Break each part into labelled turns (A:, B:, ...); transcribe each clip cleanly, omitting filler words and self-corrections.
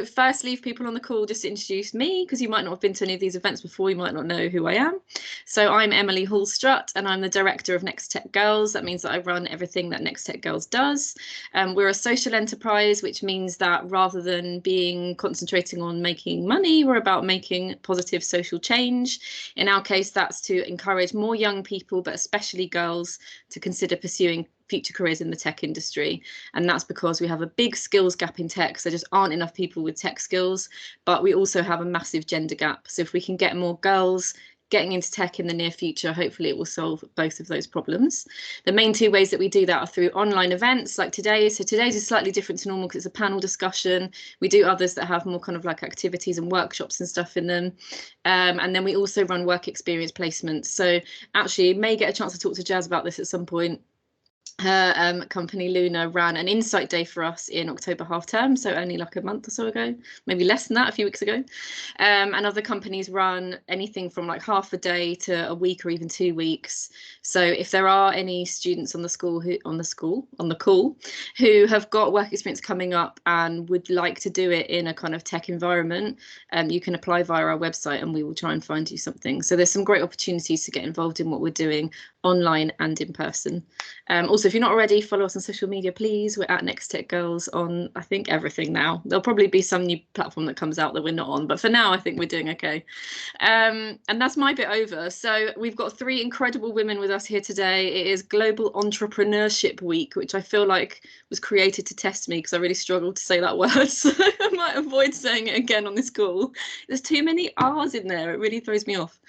A: firstly, for people on the call, just to introduce me, because you might not have been to any of these events before, you might not know who I am. So I'm Emily Hallstrutt, and I'm the director of Next Tech Girls. That means that I run everything that Next Tech Girls does. We're a social enterprise, which means that rather than concentrating on making money, we're about making positive social change. In our case, that's to encourage more young people, but especially girls, to consider pursuing future careers in the tech industry. And that's because we have a big skills gap in tech. So there just aren't enough people with tech skills, but we also have a massive gender gap. So if we can get more girls getting into tech in the near future, hopefully it will solve both of those problems. The main two ways that we do that are through online events like today. So today's is slightly different to normal because it's a panel discussion. We do others that have more kind of like activities and workshops and stuff in them. And then we also run work experience placements. So actually, you may get a chance to talk to Jas about this at some point. Her company Luna ran an insight day for us in October half term, so only like a month or so ago, maybe less than that, a few weeks ago. And other companies run anything from like half a day to a week or even 2 weeks. So if there are any students on the call who have got work experience coming up and would like to do it in a kind of tech environment, you can apply via our website and we will try and find you something. So there's some great opportunities to get involved in what we're doing online and in person. Also, if you're not already, follow us on social media, please. We're at Next Tech Girls on, I think, everything now. There'll probably be some new platform that comes out that we're not on, but for now, I think we're doing okay. And that's my bit over. So we've got 3 incredible women with us here today. It is Global Entrepreneurship Week, which I feel like was created to test me because I really struggled to say that word. So I might avoid saying it again on this call. There's too many R's in there. It really throws me off.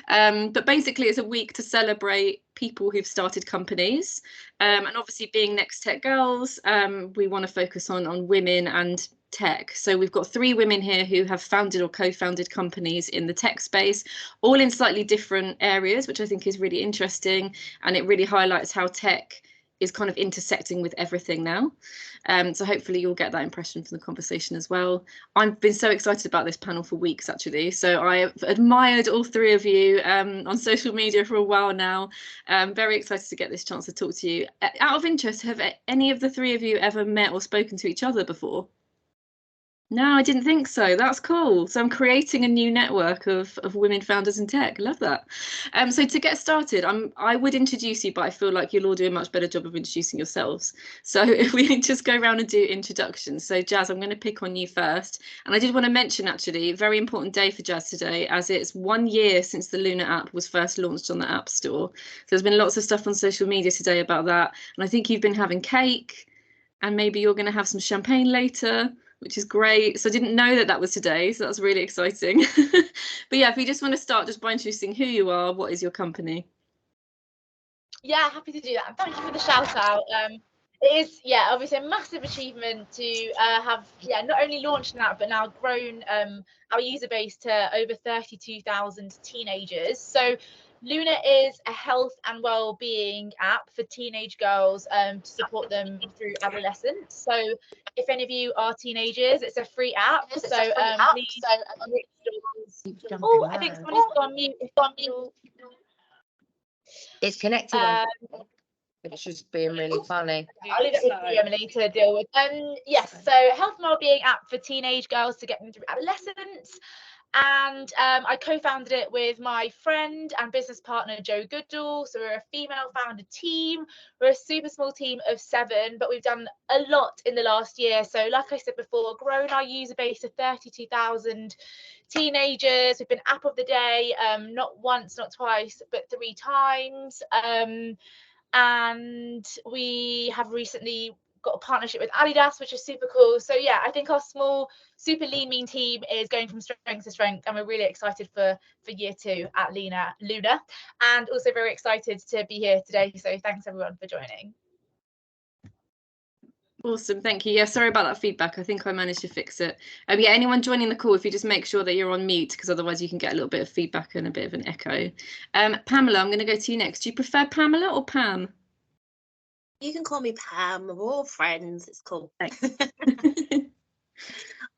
A: But basically, it's a week to celebrate people who've started companies. And obviously being Next Tech Girls, we want to focus on women and tech. So we've got 3 women here who have founded or co-founded companies in the tech space, all in slightly different areas, which I think is really interesting. And it really highlights how tech is kind of intersecting with everything now. So hopefully you'll get that impression from the conversation as well. I've been so excited about this panel for weeks, actually. So I've admired all 3 of you on social media for a while now. I'm very excited to get this chance to talk to you. Out of interest, have any of the 3 of you ever met or spoken to each other before? No, I didn't think so. That's cool. So I'm creating a new network of women founders in tech. Love that. So to get started, I would introduce you, but I feel like you'll all do a much better job of introducing yourselves. So if we just go around and do introductions. So Jas, I'm going to pick on you first. And I did want to mention, actually, a very important day for Jas today, as it's 1 year since the Luna app was first launched on the App Store. So there's been lots of stuff on social media today about that. And I think you've been having cake, and maybe you're going to have some champagne later, which is great. So I didn't know that was today, so that's really exciting. But yeah, if you just want to start just by introducing who you are, what is your company?
B: Yeah, happy to do that. Thank you for the shout out. It is, yeah, obviously a massive achievement to have, not only launched an app, but now grown our user base to over 32,000 teenagers. So Luna is a health and well-being app for teenage girls to support them through adolescence. So if any of you are teenagers, it's a free app. Please. Oh, I think someone is on mute.
C: It's connected. It's just being really funny.
B: I'll leave it with you, Emily, to deal with. Yes, so health and wellbeing app for teenage girls to get them through adolescence. And I co-founded it with my friend and business partner, Joe Goodall. So we're a female-founded team. We're a super small team of 7, but we've done a lot in the last year. So like I said before, grown our user base to 32,000 teenagers. We've been app of the day, not once, not twice, but 3 times. And we have recently got a partnership with Adidas, which is super cool. So yeah, I think our small, super lean, mean team is going from strength to strength, and we're really excited for year 2 at Luna, and also very excited to be here today. So thanks everyone for joining.
A: Awesome, thank you. Yeah, sorry about that feedback. I think I managed to fix it. Yeah, anyone joining the call, if you just make sure that you're on mute, because otherwise you can get a little bit of feedback and a bit of an echo. Pamela, I'm going to go to you next. Do you prefer Pamela or Pam?
D: You can call me Pam. We're all friends. It's cool.
A: Thanks.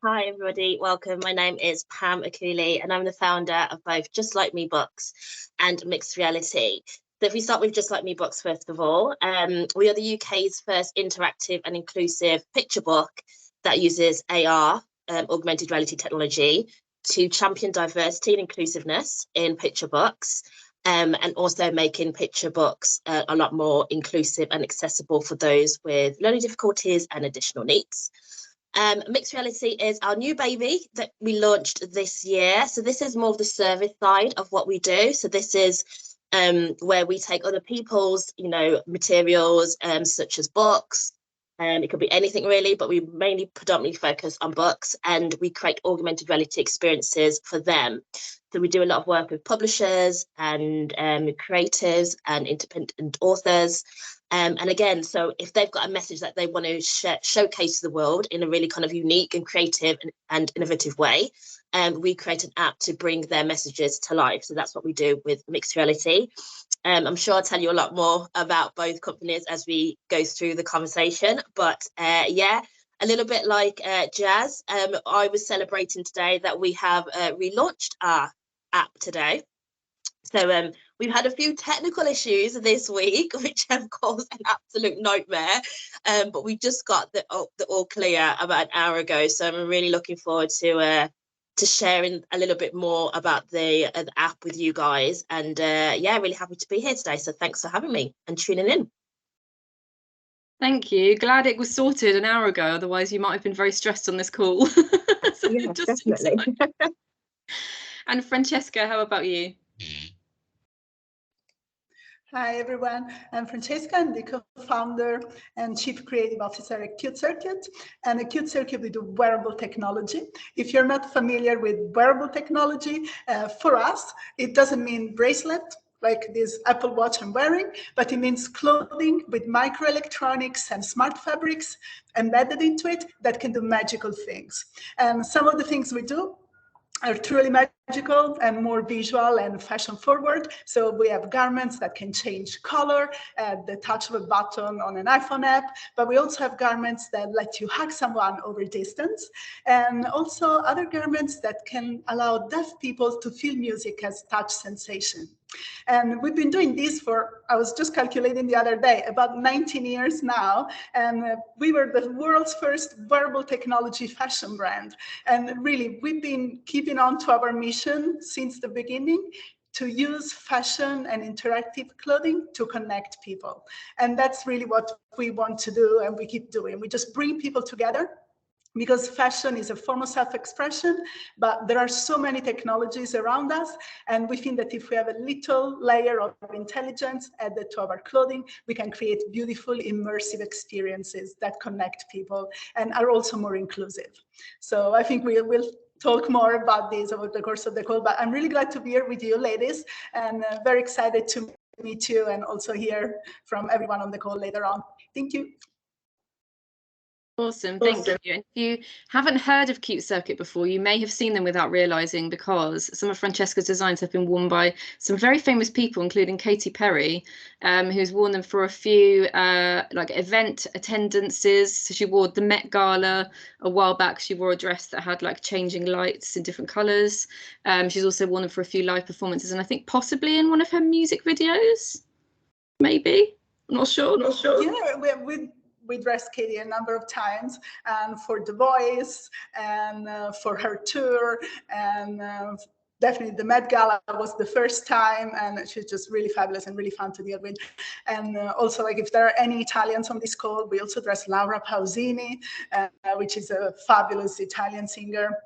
D: Hi, everybody. Welcome. My name is Pam Aculey, and I'm the founder of both Just Like Me books and Mixed Reality. So if we start with Just Like Me books, first of all, we are the UK's first interactive and inclusive picture book that uses AR augmented reality technology to champion diversity and inclusiveness in picture books, and also making picture books a lot more inclusive and accessible for those with learning difficulties and additional needs. Mixed reality is our new baby that we launched this year. So this is more of the service side of what we do. So this is where we take other people's, materials, such as books. It could be anything really, but we mainly predominantly focus on books, and we create augmented reality experiences for them. So we do a lot of work with publishers and creatives and independent authors. And again, so if they've got a message that they want to showcase to the world in a really kind of unique and creative and innovative way, we create an app to bring their messages to life. So that's what we do with mixed reality. I'm sure I'll tell you a lot more about both companies as we go through the conversation. But yeah, a little bit like Jas, I was celebrating today that we have relaunched our app today. So we've had a few technical issues this week, which have caused an absolute nightmare. But we just got the all clear about an hour ago. So I'm really looking forward to sharing a little bit more about the app with you guys. And yeah, really happy to be here today. So thanks for having me and tuning in.
A: Thank you. Glad it was sorted an hour ago. Otherwise, you might have been very stressed on this call. So
D: yeah, definitely.
A: And Francesca, how about you?
E: Hi, everyone. I'm Francesca. I'm the co-founder and chief creative officer at CuteCircuit. And at CuteCircuit, we do wearable technology. If you're not familiar with wearable technology, for us, it doesn't mean bracelet like this Apple Watch I'm wearing, but it means clothing with microelectronics and smart fabrics embedded into it that can do magical things. And some of the things we do are truly magical and more visual and fashion forward. So we have garments that can change color at the touch of a button on an iPhone app, but we also have garments that let you hug someone over distance, and also other garments that can allow deaf people to feel music as touch sensation. And we've been doing this for, I was just calculating the other day, about 19 years now. And we were the world's first wearable technology fashion brand. And really, we've been keeping on to our mission since the beginning, to use fashion and interactive clothing to connect people. And that's really what we want to do, and we keep doing. We just bring people together, because fashion is a form of self-expression, but there are so many technologies around us, and we think that if we have a little layer of intelligence added to our clothing, we can create beautiful, immersive experiences that connect people and are also more inclusive. So I think we will talk more about this over the course of the call, but I'm really glad to be here with you, ladies, and very excited to meet you and also hear from everyone on the call later on. Thank you.
A: Awesome, thank you. And if you haven't heard of CuteCircuit before, you may have seen them without realising, because some of Francesca's designs have been worn by some very famous people, including Katy Perry, who's worn them for a few like event attendances. So she wore the Met Gala a while back. She wore a dress that had like changing lights in different colours. She's also worn them for a few live performances, and I think possibly in one of her music videos, maybe. I'm not sure.
E: Yeah, we dressed Katie a number of times, and for The Voice, and for her tour, and definitely the Met Gala was the first time, and she's just really fabulous and really fun to deal with. And also, like, if there are any Italians on this call, we also dressed Laura Pausini, which is a fabulous Italian singer.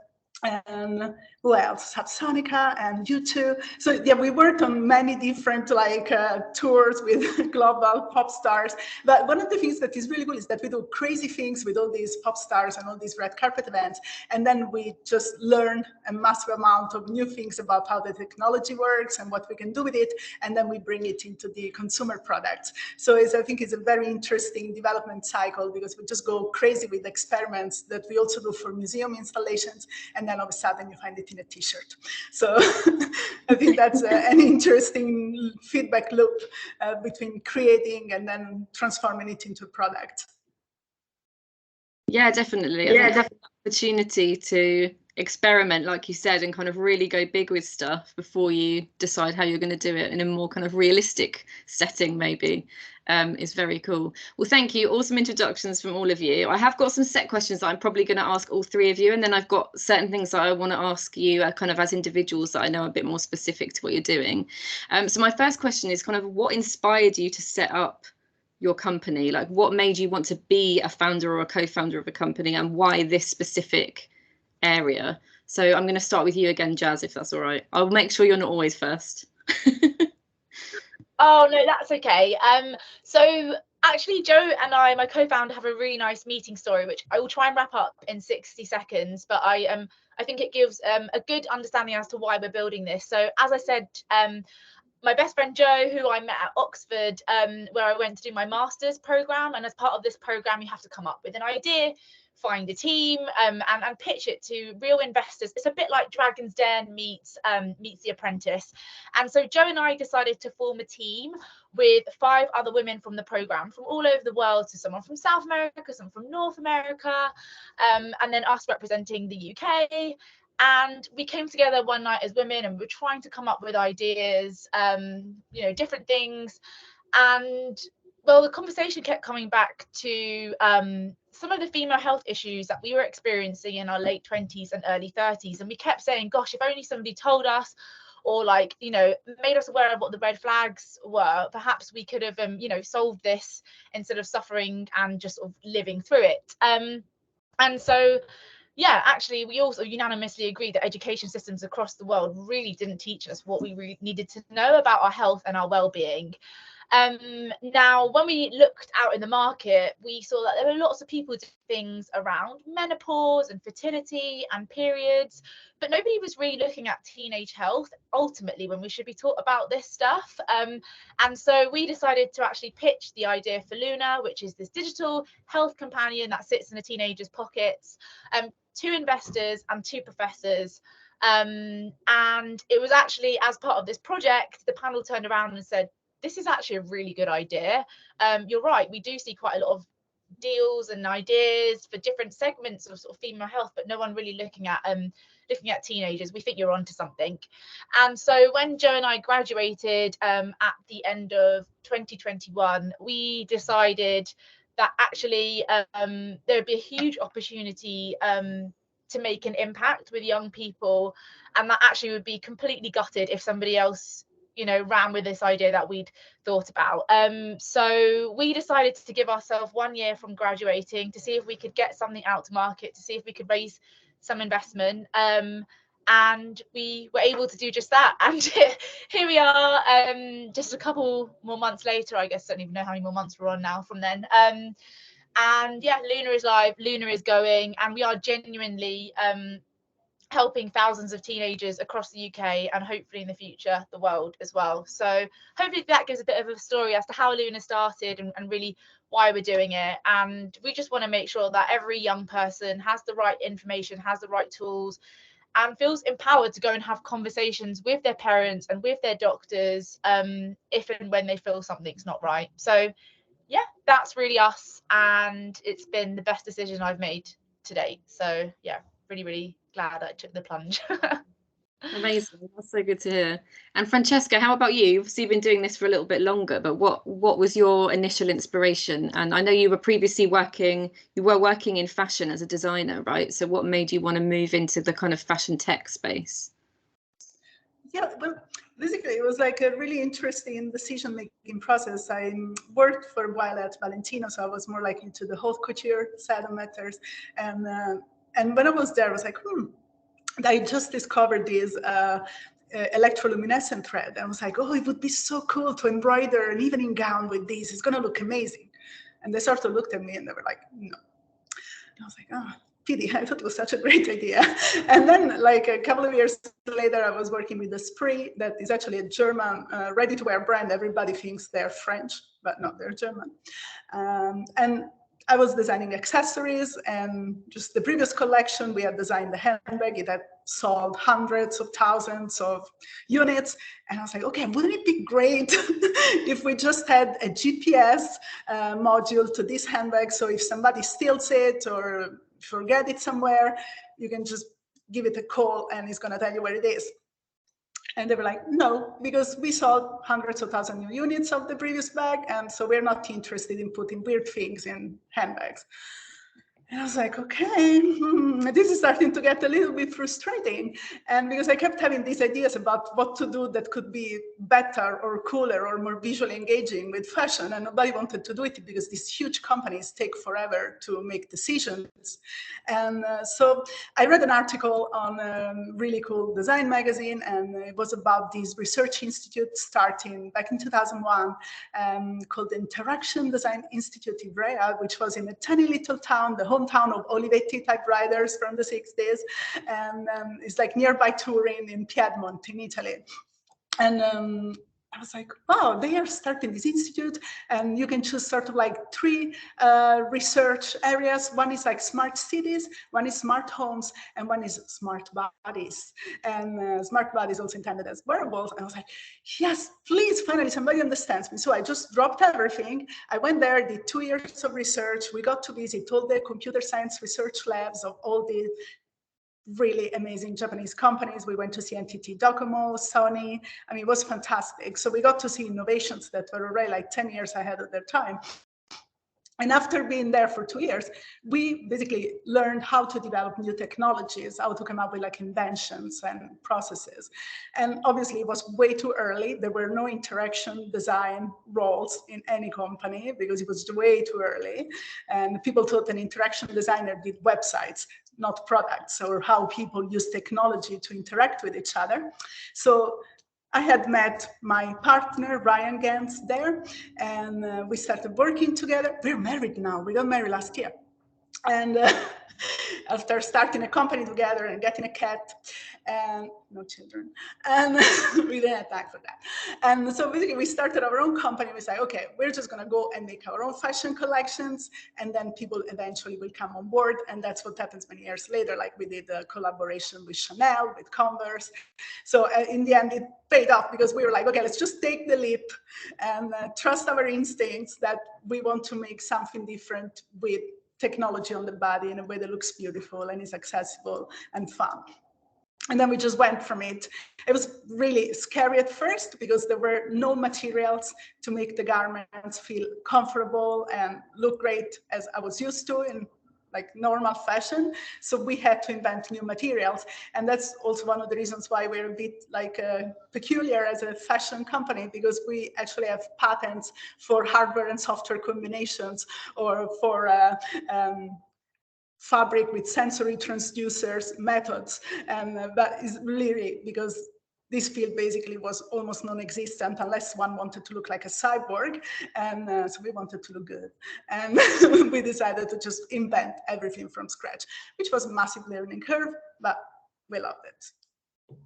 E: And who else? Subsonica and U2. So yeah, we worked on many different tours with global pop stars. But one of the things that is really cool is that we do crazy things with all these pop stars and all these red carpet events, and then we just learn a massive amount of new things about how the technology works and what we can do with it, and then we bring it into the consumer products. So I think it's a very interesting development cycle, because we just go crazy with experiments that we also do for museum installations, and then all of a sudden you find it in a t-shirt. So I think that's an interesting feedback loop between creating and then transforming it into a product.
A: Yeah, definitely. I think having the opportunity to experiment, like you said, and kind of really go big with stuff before you decide how you're going to do it in a more kind of realistic setting, maybe, is very cool. Well, thank you. Awesome introductions from all of you. I have got some set questions that I'm probably going to ask all three of you, and then I've got certain things that I want to ask you kind of as individuals that I know are a bit more specific to what you're doing. So my first question is kind of what inspired you to set up your company? Like, what made you want to be a founder or a co-founder of a company, and why this specific area? So I'm going to start with you again, Jas, if that's all right. I'll make sure you're not always first.
B: Oh no, that's okay. So actually, Joe and I, my co-founder, have a really nice meeting story, which I will try and wrap up in 60 seconds. But I think it gives a good understanding as to why we're building this. So as I said, my best friend Joe, who I met at Oxford, where I went to do my master's program, and as part of this program, you have to come up with an idea, find a team, and pitch it to real investors. It's a bit like Dragon's Den meets The Apprentice. And so Joe and I decided to form a team with 5 other women from the program, from all over the world. So someone from South America, some from North America, and then us representing the UK. And we came together one night as women, and we were trying to come up with ideas, you know, different things. And well, the conversation kept coming back to some of the female health issues that we were experiencing in our late 20s and early 30s. And we kept saying, gosh, if only somebody told us, or like, you know, made us aware of what the red flags were, perhaps we could have, you know, solved this instead of suffering and just sort of living through it. And so, yeah, actually, we also unanimously agreed that education systems across the world really didn't teach us what we really needed to know about our health and our well-being. Now, when we looked out in the market, we saw that there were lots of people doing things around menopause and fertility and periods, but nobody was really looking at teenage health ultimately when we should be taught about this stuff. And so we decided to actually pitch the idea for Luna, which is this digital health companion that sits in a teenager's pockets, to investors and 2 professors. And it was actually as part of this project, the panel turned around and said, this is actually a really good idea. You're right, we do see quite a lot of deals and ideas for different segments of sort of female health, but no one really looking at teenagers. We think you're onto something. And so when Joe and I graduated at the end of 2021, we decided that actually there would be a huge opportunity to make an impact with young people, and that actually would be completely gutted if somebody else, you know, ran with this idea that we'd thought about. So we decided to give ourselves 1 year from graduating to see if we could get something out to market, to see if we could raise some investment. And we were able to do just that. And here we are, just a couple more months later. I guess I don't even know how many more months we're on now from then. And yeah, Luna is live, Luna is going, and we are genuinely helping thousands of teenagers across the UK and hopefully in the future the world as well. So hopefully that gives a bit of a story as to how Luna started and really why we're doing it. And we just want to make sure that every young person has the right information, has the right tools, and feels empowered to go and have conversations with their parents and with their doctors if and when they feel something's not right. So yeah, that's really us, and it's been the best decision I've made to date. So yeah, really, really glad I took the plunge.
A: Amazing, that's so good to hear. And Francesca, how about you? Obviously you've been doing this for a little bit longer, but what was your initial inspiration? And I know you were previously working in fashion as a designer, right? So what made you want to move into the kind of fashion tech space?
E: Yeah, well, basically it was like a really interesting decision-making process. I worked for a while at Valentino, so I was more like into the haute couture side of matters. And when I was there, I was like, I just discovered this electroluminescent thread. And I was like, oh, it would be so cool to embroider an evening gown with this. It's going to look amazing. And they sort of looked at me and they were like, no. And I was like, oh, pity. I thought it was such a great idea. And then like a couple of years later, I was working with Esprit, that is actually a German ready-to-wear brand. Everybody thinks they're French, but no, they're German. And I was designing accessories, and just the previous collection, we had designed the handbag. It had sold hundreds of thousands of units. And I was like, okay, wouldn't it be great if we just had a GPS module to this handbag? So if somebody steals it or forget it somewhere, you can just give it a call and it's going to tell you where it is. And they were like, no, because we sold hundreds of thousands new units of the previous bag, and so we're not interested in putting weird things in handbags. And I was like, okay, this is starting to get a little bit frustrating. And because I kept having these ideas about what to do that could be better or cooler or more visually engaging with fashion, and nobody wanted to do it because these huge companies take forever to make decisions. And so I read an article on a really cool design magazine, and it was about this research institute starting back in 2001 called the Interaction Design Institute Ivrea, which was in a tiny little town, the hometown of Olivetti typewriters from the 60s, and it's like nearby Turin in Piedmont in Italy. And I was like, wow, they are starting this institute, and you can choose sort of like 3 research areas. One is like smart cities, one is smart homes, and one is smart bodies. And smart bodies also intended as wearables. And I was like, yes, please, finally somebody understands me. So I just dropped everything. I went there, did 2 years of research. We got to visit all the computer science research labs of all the really amazing Japanese companies. We went to see NTT Docomo, Sony. I mean, it was fantastic. So we got to see innovations that were already like 10 years ahead of their time. And after being there for 2 years, we basically learned how to develop new technologies, how to come up with like inventions and processes. And obviously it was way too early. There were no interaction design roles in any company because it was way too early. And people thought an interaction designer did websites, not products, or how people use technology to interact with each other. So I had met my partner, Ryan Gantz, there, and we started working together. We're married now. We got married last year. And after starting a company together and getting a cat, and no children, and we didn't have time for that. And so basically we started our own company. We said, okay, we're just gonna go and make our own fashion collections, and then people eventually will come on board. And that's what happens many years later. Like we did a collaboration with Chanel, with Converse. So in the end, it paid off because we were like, okay, let's just take the leap and trust our instincts that we want to make something different with technology on the body in a way that looks beautiful and is accessible and fun. And then we just went from it. It was really scary at first because there were no materials to make the garments feel comfortable and look great as I was used to in like normal fashion. So we had to invent new materials. And that's also one of the reasons why we're a bit like peculiar as a fashion company, because we actually have patents for hardware and software combinations, or for fabric with sensory transducers methods. And that is really because this field basically was almost non-existent unless one wanted to look like a cyborg. And so we wanted to look good. And we decided to just invent everything from scratch, which was a massive learning curve, but we loved it.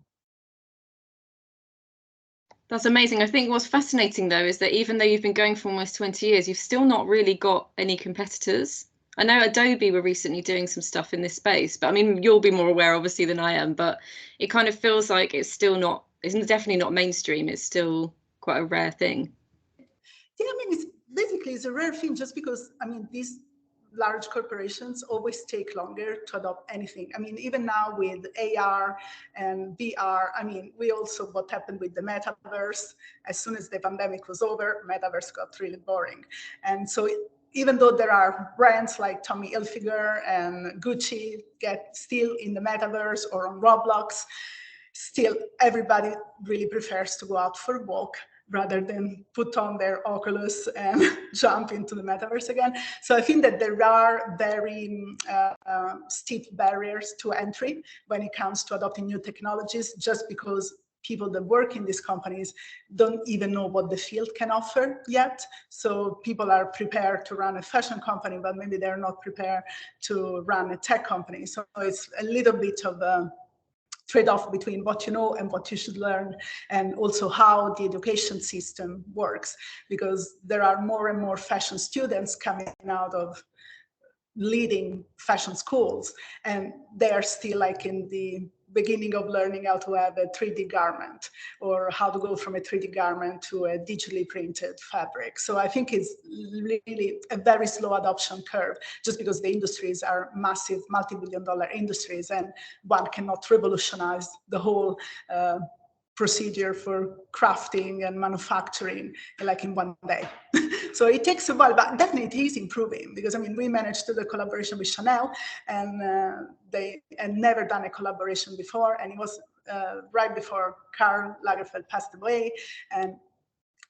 A: That's amazing. I think what's fascinating, though, is that even though you've been going for almost 20 years, you've still not really got any competitors. I know Adobe were recently doing some stuff in this space, but I mean, you'll be more aware, obviously, than I am, but it kind of feels like it's still not, it's definitely not mainstream. It's still quite a rare thing.
E: Yeah, I mean, it's a rare thing just because, I mean, these large corporations always take longer to adopt anything. I mean, even now with AR and VR, I mean, we also, what happened with the metaverse, as soon as the pandemic was over, metaverse got really boring. And so even though there are brands like Tommy Hilfiger and Gucci get still in the metaverse or on Roblox, still everybody really prefers to go out for a walk rather than put on their Oculus and jump into the metaverse again. So I think that there are very steep barriers to entry when it comes to adopting new technologies, just because people that work in these companies don't even know what the field can offer yet. So people are prepared to run a fashion company, but maybe they're not prepared to run a tech company. So it's a little bit of a trade-off between what you know and what you should learn, and also how the education system works, because there are more and more fashion students coming out of leading fashion schools, and they are still like in the beginning of learning how to have a 3D garment, or how to go from a 3D garment to a digitally printed fabric. So I think it's really a very slow adoption curve, just because the industries are massive, multi-billion-dollar industries, and one cannot revolutionize the whole procedure for crafting and manufacturing like in one day. So it takes a while, but definitely it is improving, because I mean, we managed to do the collaboration with Chanel, and they had never done a collaboration before, and it was right before Karl Lagerfeld passed away. And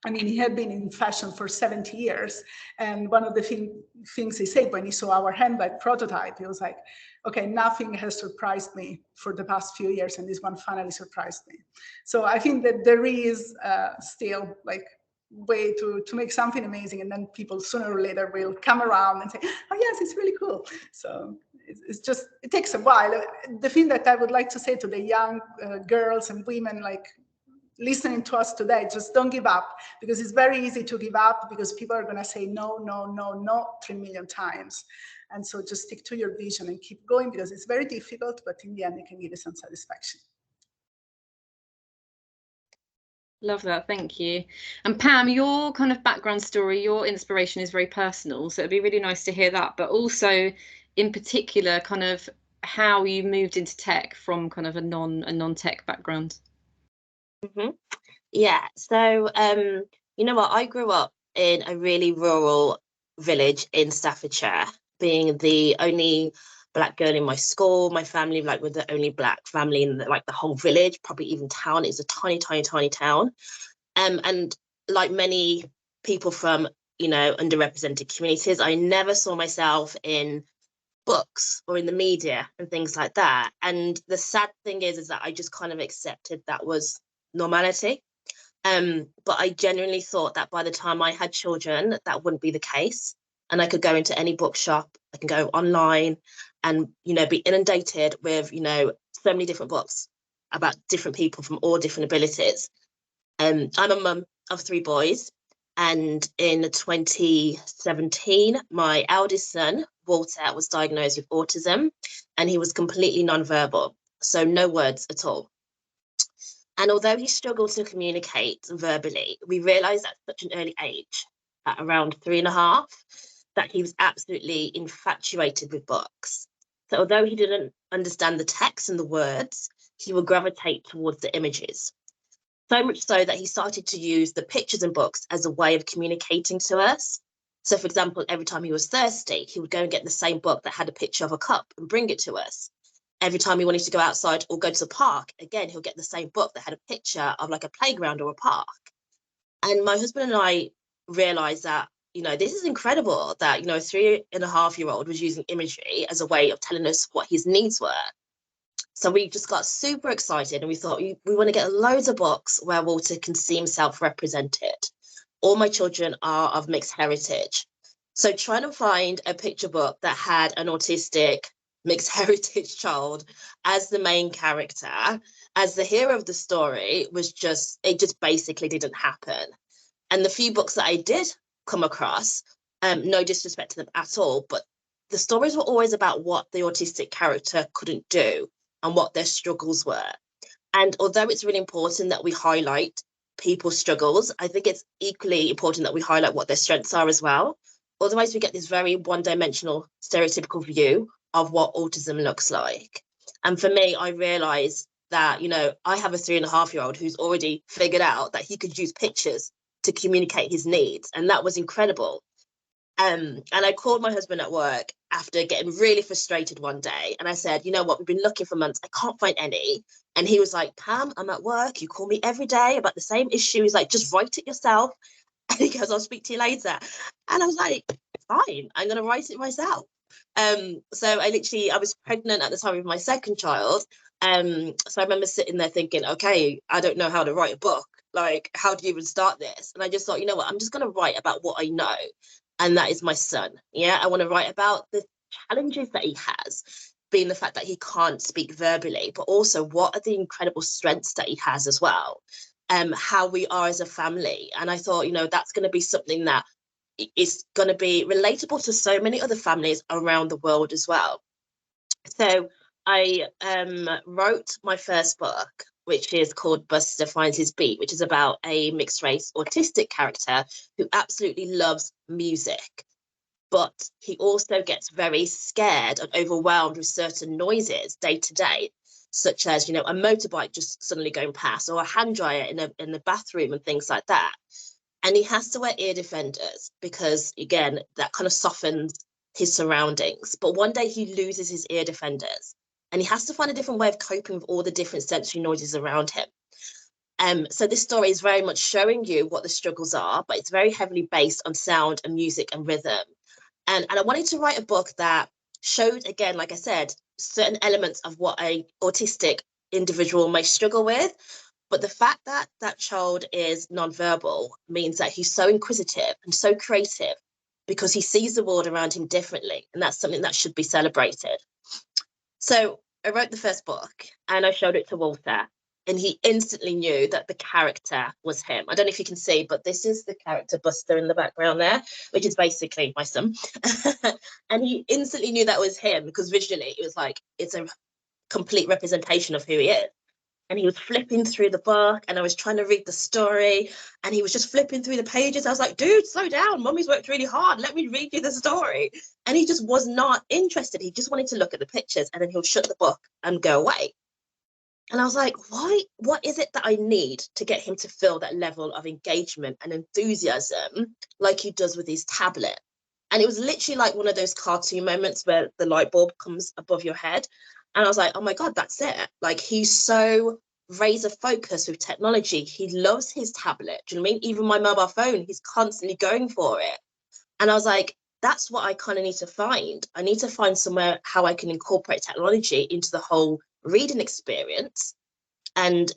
E: I mean, he had been in fashion for 70 years. And one of the things he said when he saw our handbag prototype, he was like, okay, nothing has surprised me for the past few years, and this one finally surprised me. So I think that there is still like way to make something amazing, and then people sooner or later will come around and say, oh yes, it's really cool. So it's just, it takes a while. The thing that I would like to say to the young girls and women like listening to us today, just don't give up, because it's very easy to give up, because people are going to say no, no, no, no 3 million times. And so just stick to your vision and keep going, because it's very difficult, but in the end, it can give you some satisfaction.
A: Love that, thank you. And Pam, your kind of background story, your inspiration is very personal, so it'd be really nice to hear that, but also in particular kind of how you moved into tech from kind of a non-tech background.
D: Mm-hmm. Yeah, so you know what, I grew up in a really rural village in Staffordshire, being the only Black girl in my school. My family like were the only Black family in the whole village, probably even town. It's a tiny, tiny, tiny town. And like many people from, you know, underrepresented communities, I never saw myself in books or in the media and things like that. And the sad thing is that I just kind of accepted that was normality. But I genuinely thought that by the time I had children, that wouldn't be the case. And I could go into any bookshop, I can go online and, you know, be inundated with, you know, so many different books about different people from all different abilities. I'm a mum of 3 boys. And in 2017, my eldest son, Walter, was diagnosed with autism, and he was completely nonverbal. So no words at all. And although he struggled to communicate verbally, we realised at such an early age, at around 3.5, that he was absolutely infatuated with books. So although he didn't understand the text and the words, he would gravitate towards the images. So much so that he started to use the pictures in books as a way of communicating to us. So for example, every time he was thirsty, he would go and get the same book that had a picture of a cup and bring it to us. Every time he wanted to go outside or go to the park, again, he'll get the same book that had a picture of like a playground or a park. And my husband and I realized that, you know, this is incredible that, you know, a 3.5-year-old was using imagery as a way of telling us what his needs were. So we just got super excited and we thought we want to get loads of books where Walter can see himself represented. All my children are of mixed heritage. So trying to find a picture book that had an autistic mixed heritage child as the main character, as the hero of the story, it just basically didn't happen. And the few books that I did come across, no disrespect to them at all, but the stories were always about what the autistic character couldn't do and what their struggles were. And although it's really important that we highlight people's struggles, I think it's equally important that we highlight what their strengths are as well. Otherwise, we get this very one-dimensional stereotypical view of what autism looks like. And for me, I realized that, you know, I have a 3.5-year-old who's already figured out that he could use pictures to communicate his needs. And that was incredible. And I called my husband at work after getting really frustrated one day. And I said, you know what, we've been looking for months. I can't find any. And he was like, Pam, I'm at work. You call me every day about the same issue. He's like, just write it yourself. And he goes, I'll speak to you later. And I was like, fine, I'm going to write it myself. So I was pregnant at the time with my second child. So I remember sitting there thinking, okay, I don't know how to write a book. Like, how do you even start this? And I just thought, you know what, I'm just going to write about what I know. And that is my son. Yeah, I want to write about the challenges that he has, being the fact that he can't speak verbally, but also what are the incredible strengths that he has as well. How we are as a family. And I thought, you know, that's going to be something that is going to be relatable to so many other families around the world as well. So I wrote my first book, which is called Buster Finds His Beat, which is about a mixed race autistic character who absolutely loves music. But he also gets very scared and overwhelmed with certain noises day to day, such as, you know, a motorbike just suddenly going past, or a hand dryer in the bathroom and things like that. And he has to wear ear defenders because, again, that kind of softens his surroundings. But one day he loses his ear defenders and he has to find a different way of coping with all the different sensory noises around him. So this story is very much showing you what the struggles are, but it's very heavily based on sound and music and rhythm. And I wanted to write a book that showed, again, like I said, certain elements of what a autistic individual may struggle with. But the fact that that child is nonverbal means that he's so inquisitive and so creative because he sees the world around him differently. And that's something that should be celebrated. So I wrote the first book and I showed it to Walter. And he instantly knew that the character was him. I don't know if you can see, but this is the character Buster in the background there, which is basically my son. And he instantly knew that was him because visually it was like, it's a complete representation of who he is. And he was flipping through the book and I was trying to read the story and he was just flipping through the pages. I was like, dude, slow down. Mummy's worked really hard. Let me read you the story. And he just was not interested. He just wanted to look at the pictures and then he'll shut the book and go away. And I was like, why? What is it that I need to get him to feel that level of engagement and enthusiasm like he does with his tablet? And it was literally like one of those cartoon moments where the light bulb comes above your head. And I was like, oh my God, that's it. Like, he's so razor focused with technology. He loves his tablet. Do you know what I mean? Even my mobile phone, he's constantly going for it. And I was like, that's what I kind of need to find. I need to find somewhere how I can incorporate technology into the whole reading experience. And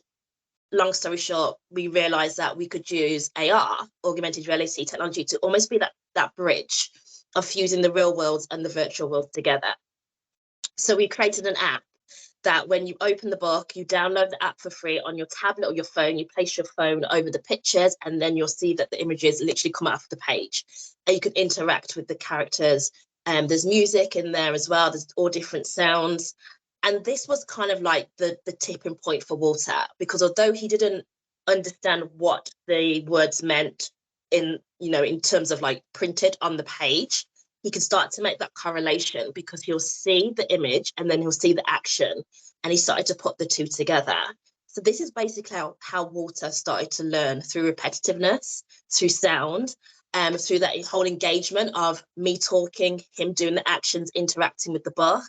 D: long story short, we realized that we could use AR, augmented reality technology, to almost be that bridge of fusing the real world and the virtual world together. So we created an app that when you open the book, you download the app for free on your tablet or your phone, you place your phone over the pictures, and then you'll see that the images literally come out of the page. And you can interact with the characters. There's music in there as well. There's all different sounds. And this was kind of like the tipping point for Walter, because although he didn't understand what the words meant in terms of like printed on the page, he can start to make that correlation because he'll see the image and then he'll see the action, and he started to put the two together. So this is basically how Walter started to learn, through repetitiveness, through sound, through that whole engagement of me talking, him doing the actions, interacting with the book.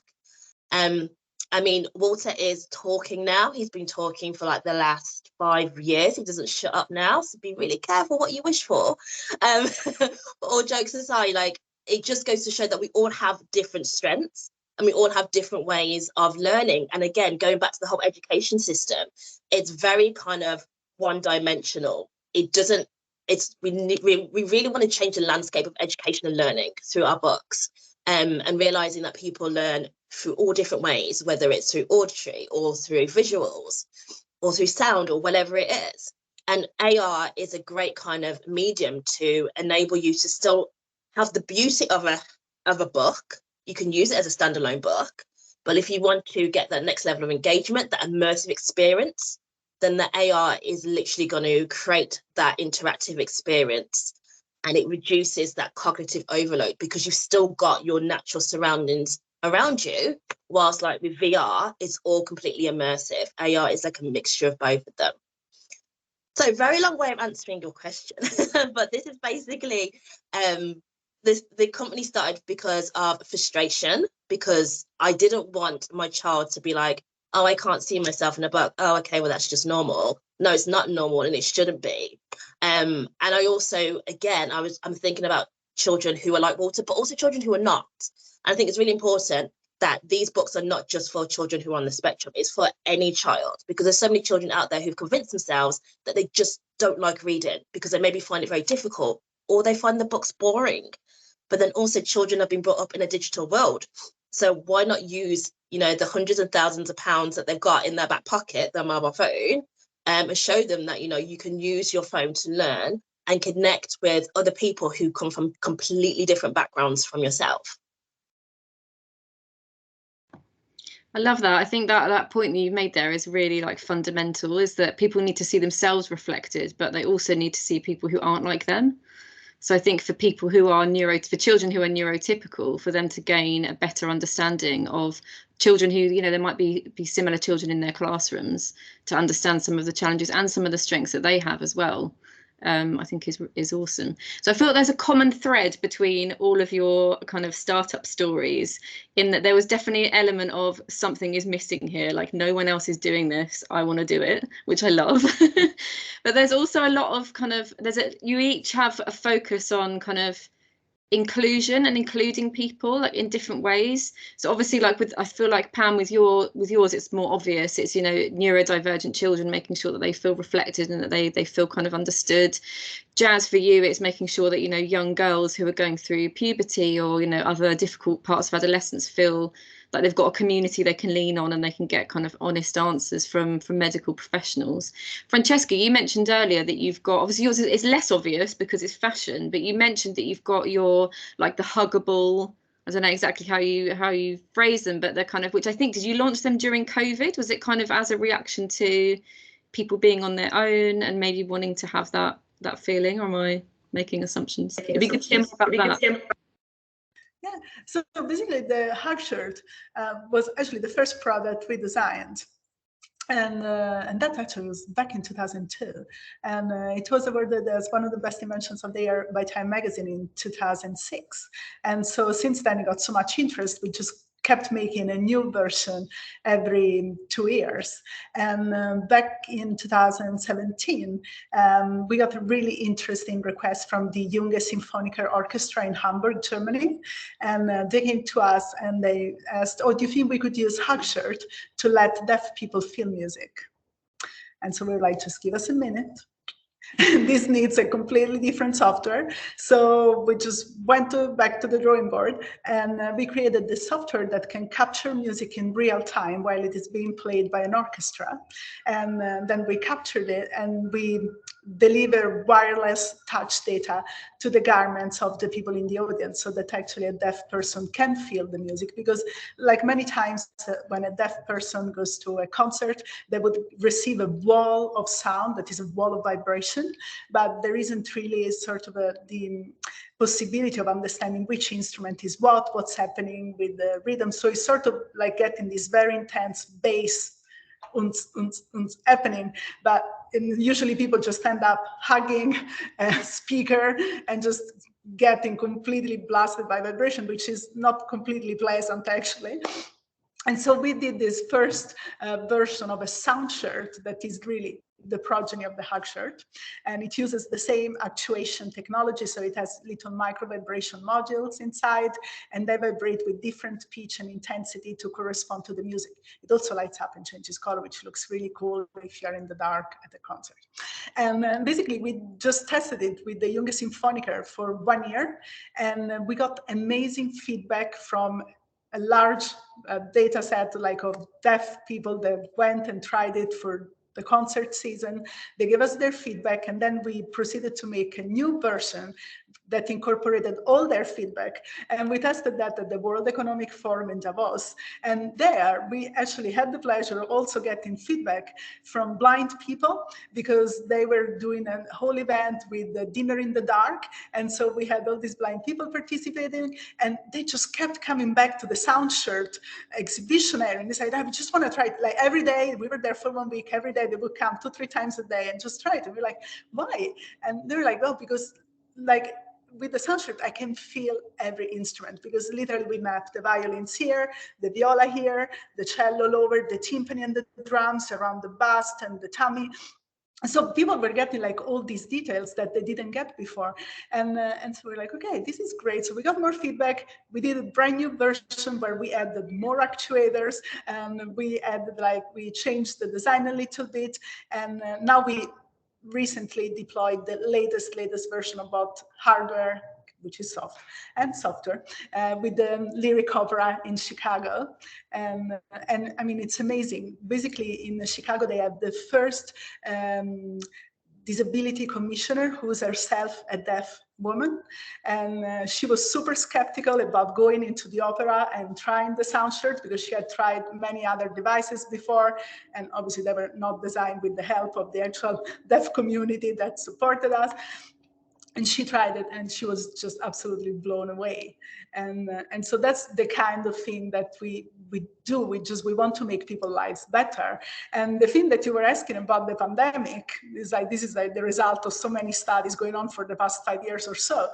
D: I mean, Walter is talking now. He's been talking for like the last 5 years. He doesn't shut up now, so be really careful what you wish for. But all jokes aside, like, it just goes to show that we all have different strengths and we all have different ways of learning. And again, going back to the whole education system, it's very kind of one-dimensional. It doesn't, we really want to change the landscape of education and learning through our books, and realizing that people learn through all different ways, whether it's through auditory or through visuals or through sound or whatever it is. And AR is a great kind of medium to enable you to still have the beauty of a book. You can use it as a standalone book, but if you want to get that next level of engagement, that immersive experience, then the AR is literally going to create that interactive experience, and it reduces that cognitive overload because you've still got your natural surroundings around you, whilst like with VR, it's all completely immersive. AR is like a mixture of both of them. So very long way of answering your question, but this is basically the company started because of frustration, because I didn't want my child to be like, oh, I can't see myself in a book. Oh, okay, well, that's just normal. No, it's not normal and it shouldn't be. And I also, again, I'm thinking about children who are like Walter, but also children who are not. And I think it's really important that these books are not just for children who are on the spectrum, it's for any child, because there's so many children out there who've convinced themselves that they just don't like reading because they maybe find it very difficult or they find the books boring. But then also children have been brought up in a digital world. So why not use, the hundreds and thousands of pounds that they've got in their back pocket, their mobile phone, and show them that, you can use your phone to learn and connect with other people who come from completely different backgrounds from yourself.
A: I love that. I think that point that you've made there is really like fundamental, is that people need to see themselves reflected, but they also need to see people who aren't like them. So I think for people who are for children who are neurotypical, for them to gain a better understanding of children who, you know, there might be similar children in their classrooms, to understand some of the challenges and some of the strengths that they have as well, I think is awesome. So I feel like there's a common thread between all of your kind of startup stories, in that there was definitely an element of something is missing here, like no one else is doing this, I want to do it, which I love. But there's also a lot of kind of, you each have a focus on kind of inclusion and including people, like in different ways. So obviously, like I feel like Pam, with yours, it's more obvious. It's, you know, neurodivergent children, making sure that they feel reflected and that they feel kind of understood. Jas, for you, it's making sure that, you know, young girls who are going through puberty or, you know, other difficult parts of adolescence feel like they've got a community they can lean on and they can get kind of honest answers from medical professionals. Francesca, you mentioned earlier that you've got, obviously yours is less obvious because it's fashion, but you mentioned that you've got your, like, the huggable, I don't know exactly how you phrase them, but they're kind of, which I think, did you launch them during COVID? Was it kind of as a reaction to people being on their own and maybe wanting to have that feeling, or am I making assumptions? It'd be good to hear more about that.
E: Yeah, so basically the hug shirt was actually the first product we designed. And that actually was back in 2002. And it was awarded as one of the best inventions of the year by Time magazine in 2006. And so since then it got so much interest, we just kept making a new version every 2 years. And back in 2017, we got a really interesting request from the Junge Symphoniker Orchestra in Hamburg, Germany. And they came to us and they asked, oh, do you think we could use hug shirt to let deaf people feel music? And so we were like, just give us a minute. This needs a completely different software. So we just went back to the drawing board, and we created this software that can capture music in real time while it is being played by an orchestra. And then we captured it and we deliver wireless touch data to the garments of the people in the audience, so that actually a deaf person can feel the music. Because like many times when a deaf person goes to a concert, they would receive a wall of sound that is a wall of vibration, but there isn't really sort of the possibility of understanding which instrument is what's happening with the rhythm. So it's sort of like getting this very intense bass happening, but usually people just end up hugging a speaker and just getting completely blasted by vibration, which is not completely pleasant actually. And so we did this first version of a sound shirt that is really the progeny of the hug shirt, and it uses the same actuation technology. So it has little micro vibration modules inside, and they vibrate with different pitch and intensity to correspond to the music. It also lights up and changes color, which looks really cool if you're in the dark at a concert. And basically we just tested it with the Junge Symphoniker for 1 year, and we got amazing feedback from a large data set, like of deaf people that went and tried it for the concert season. They gave us their feedback, and then we proceeded to make a new version that incorporated all their feedback. And we tested that at the World Economic Forum in Davos. And there we actually had the pleasure of also getting feedback from blind people, because they were doing a whole event with the dinner in the dark. And so we had all these blind people participating, and they just kept coming back to the sound shirt exhibition area. And they said, I just want to try it. Like every day, we were there for 1 week, every day they would come 2-3 times a day and just try it. And we're like, why? And they're like, well, because like, with the sound shirt, I can feel every instrument, because literally we map the violins here, the viola here, the cello lower, the timpani and the drums around the bust and the tummy. So people were getting like all these details that they didn't get before. And so we're like, okay, this is great. So we got more feedback. We did a brand new version where we added more actuators, and we changed the design a little bit. And now we recently deployed the latest version of both hardware, which is soft, and software, with the Lyric Opera in Chicago. And I mean, it's amazing. Basically, in Chicago, they have the first disability commissioner who's herself a deaf woman, and she was super skeptical about going into the opera and trying the sound shirt because she had tried many other devices before, and obviously they were not designed with the help of the actual deaf community that supported us. And she tried it, and she was just absolutely blown away. And so that's the kind of thing that we do. We want to make people's lives better. And the thing that you were asking about the pandemic is like, this is like the result of so many studies going on for the past 5 years or so.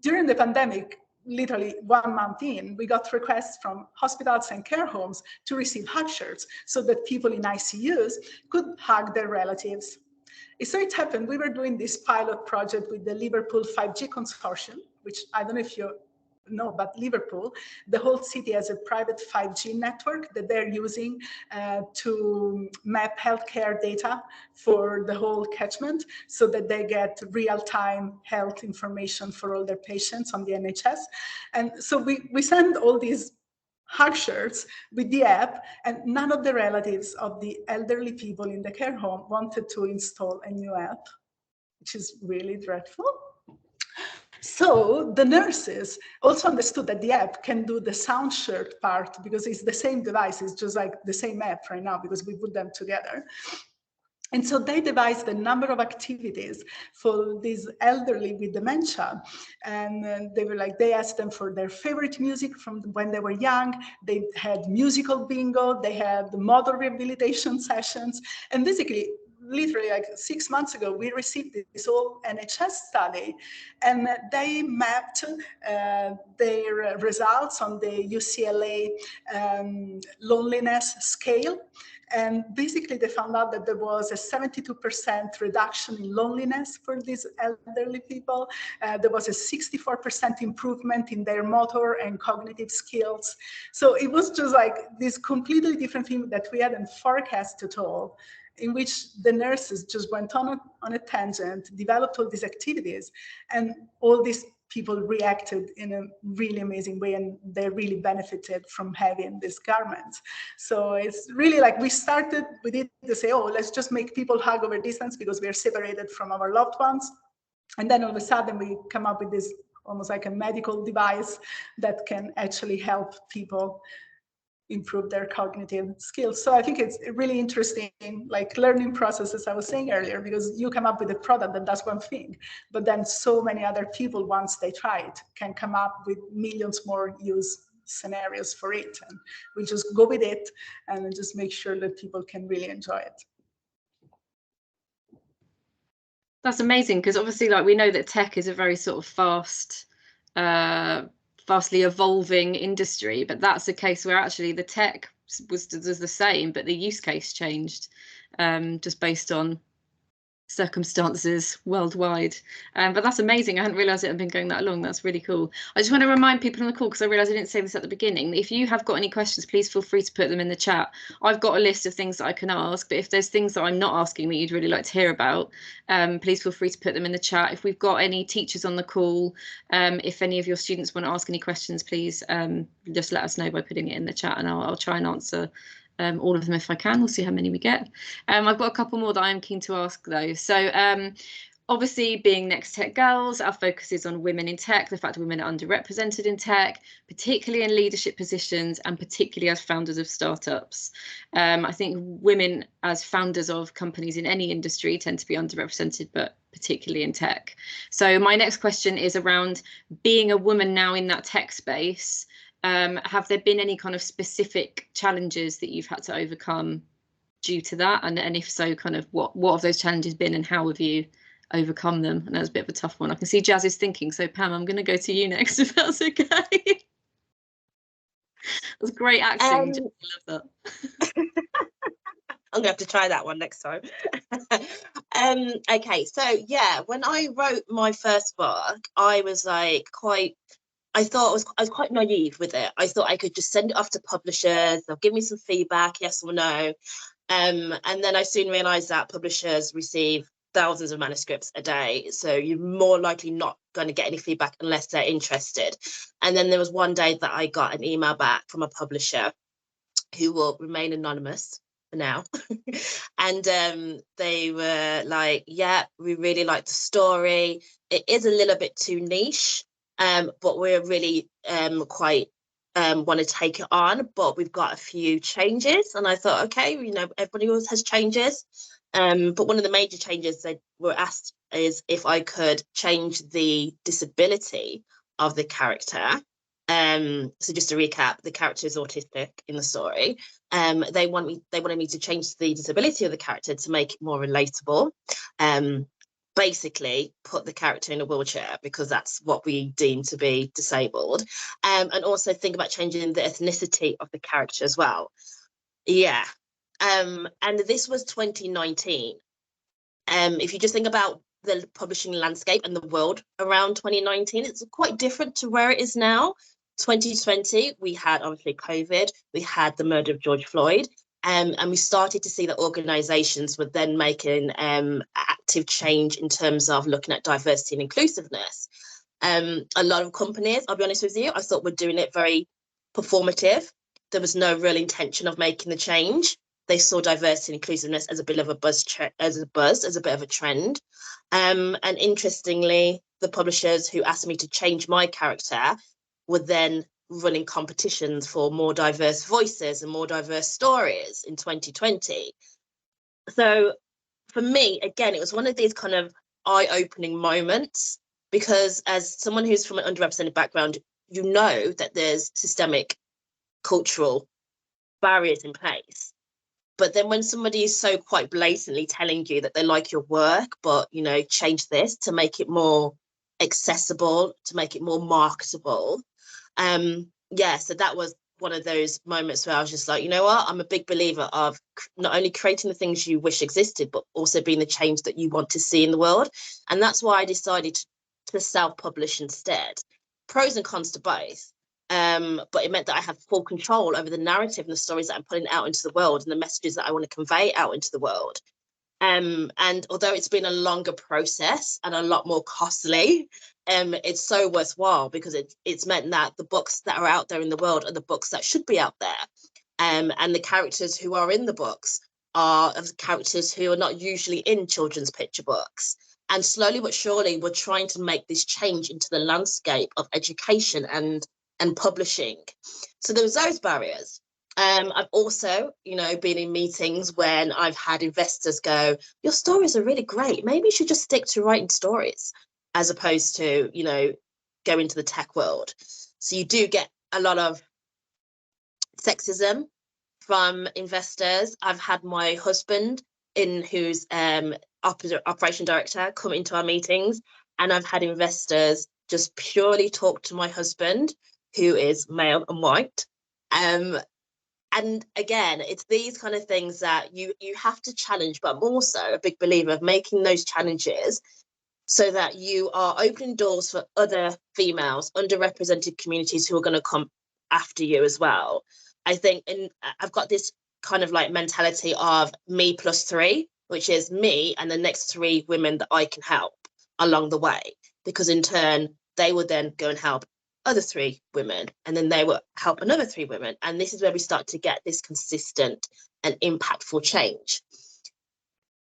E: During the pandemic, literally 1 month in, we got requests from hospitals and care homes to receive hug shirts so that people in ICUs could hug their relatives. So it happened, we were doing this pilot project with the Liverpool 5G consortium, which I don't know if you know, but Liverpool, the whole city has a private 5G network that they're using to map healthcare data for the whole catchment so that they get real-time health information for all their patients on the NHS. And so we send all these hug shirts with the app, and none of the relatives of the elderly people in the care home wanted to install a new app, which is really dreadful. So the nurses also understood that the app can do the sound shirt part because it's the same device, it's just like the same app right now because we put them together. And so they devised a number of activities for these elderly with dementia. And they were like, they asked them for their favorite music from when they were young. They had musical bingo. They had motor rehabilitation sessions. And basically, literally like 6 months ago, we received this whole NHS study, and they mapped their results on the UCLA loneliness scale. And basically, they found out that there was a 72% reduction in loneliness for these elderly people. There was a 64% improvement in their motor and cognitive skills. So it was just like this completely different thing that we hadn't forecasted at all, in which the nurses just went on a tangent, developed all these activities, and all these people reacted in a really amazing way, and they really benefited from having these garments. So it's really like we did to say, oh, let's just make people hug over distance because we are separated from our loved ones. And then all of a sudden we come up with this almost like a medical device that can actually help people improve their cognitive skills. So I think it's really interesting, like learning processes I was saying earlier, because you come up with a product that does one thing, but then so many other people, once they try it, can come up with millions more use scenarios for it. And we just go with it and just make sure that people can really enjoy it.
A: That's amazing, because obviously, like, we know that tech is a very sort of fastly evolving industry, but that's a case where actually the tech was the same, but the use case changed just based on circumstances worldwide. But that's amazing. I hadn't realised it had been going that long. That's really cool. I just want to remind people on the call, because I realised I didn't say this at the beginning, if you have got any questions, please feel free to put them in the chat. I've got a list of things that I can ask, but if there's things that I'm not asking that you'd really like to hear about, please feel free to put them in the chat. If we've got any teachers on the call, if any of your students want to ask any questions, please just let us know by putting it in the chat, and I'll try and answer all of them if I can. We'll see how many we get. I've got a couple more that I'm keen to ask though. So obviously, being Next Tech Girls, our focus is on women in tech, the fact that women are underrepresented in tech, particularly in leadership positions and particularly as founders of startups. I think women as founders of companies in any industry tend to be underrepresented, but particularly in tech. So my next question is around being a woman now in that tech space. Have there been any kind of specific challenges that you've had to overcome due to that? And if so, kind of what have those challenges been and how have you overcome them? And that's a bit of a tough one. I can see Jas is thinking, so Pam, I'm going to go to you next if that's okay. That's great acting. I love that.
D: I'm gonna have to try that one next time. Okay, so yeah, when I wrote my first book, I was like I was quite naive with it. I thought I could just send it off to publishers, they'll give me some feedback, yes or no. And then I soon realized that publishers receive thousands of manuscripts a day, so you're more likely not going to get any feedback unless they're interested. And then there was one day that I got an email back from a publisher who will remain anonymous for now. And they were like, yeah, we really like the story. It is a little bit too niche, but we're really quite want to take it on, but we've got a few changes. And I thought, okay, you know, everybody always has changes. But one of the major changes they were asked is if I could change the disability of the character. So just to recap, the character is autistic in the story. They wanted me to change the disability of the character to make it more relatable. Basically put the character in a wheelchair because that's what we deem to be disabled, and also think about changing the ethnicity of the character as well. Yeah. And this was 2019. If you just think about the publishing landscape and the world around 2019, it's quite different to where it is now. 2020, we had obviously COVID, we had the murder of George Floyd, and we started to see that organisations were then making active change in terms of looking at diversity and inclusiveness. A lot of companies, I'll be honest with you, I thought were doing it very performative. There was no real intention of making the change. They saw diversity and inclusiveness as a bit of a buzz, as a bit of a trend. And interestingly, the publishers who asked me to change my character were then running competitions for more diverse voices and more diverse stories in 2020. So for me, again, it was one of these kind of eye-opening moments, because as someone who's from an underrepresented background, you know that there's systemic cultural barriers in place. But then when somebody is so quite blatantly telling you that they like your work, but, you know, change this to make it more accessible, to make it more marketable. Yeah, so that was one of those moments where I was just like, you know what, I'm a big believer of not only creating the things you wish existed, but also being the change that you want to see in the world. And that's why I decided to self-publish instead. Pros and cons to both. But it meant that I have full control over the narrative and the stories that I'm putting out into the world and the messages that I want to convey out into the world. And although it's been a longer process and a lot more costly, it's so worthwhile, because it's meant that the books that are out there in the world are the books that should be out there. And the characters who are in the books are characters who are not usually in children's picture books. And slowly but surely, we're trying to make this change into the landscape of education and publishing. So there was those barriers. I've also, you know, been in meetings when I've had investors go, your stories are really great. Maybe you should just stick to writing stories as opposed to, you know, go into the tech world. So you do get a lot of sexism from investors. I've had my husband who's operation director, come into our meetings, and I've had investors just purely talk to my husband, who is male and white. And again, it's these kind of things that you have to challenge, but I'm also a big believer of making those challenges so that you are opening doors for other females, underrepresented communities who are going to come after you as well. I think, and I've got this kind of like mentality of me plus three, which is me and the next three women that I can help along the way, because in turn, they will then go and help other three women, and then they will help another three women. And this is where we start to get this consistent and impactful change.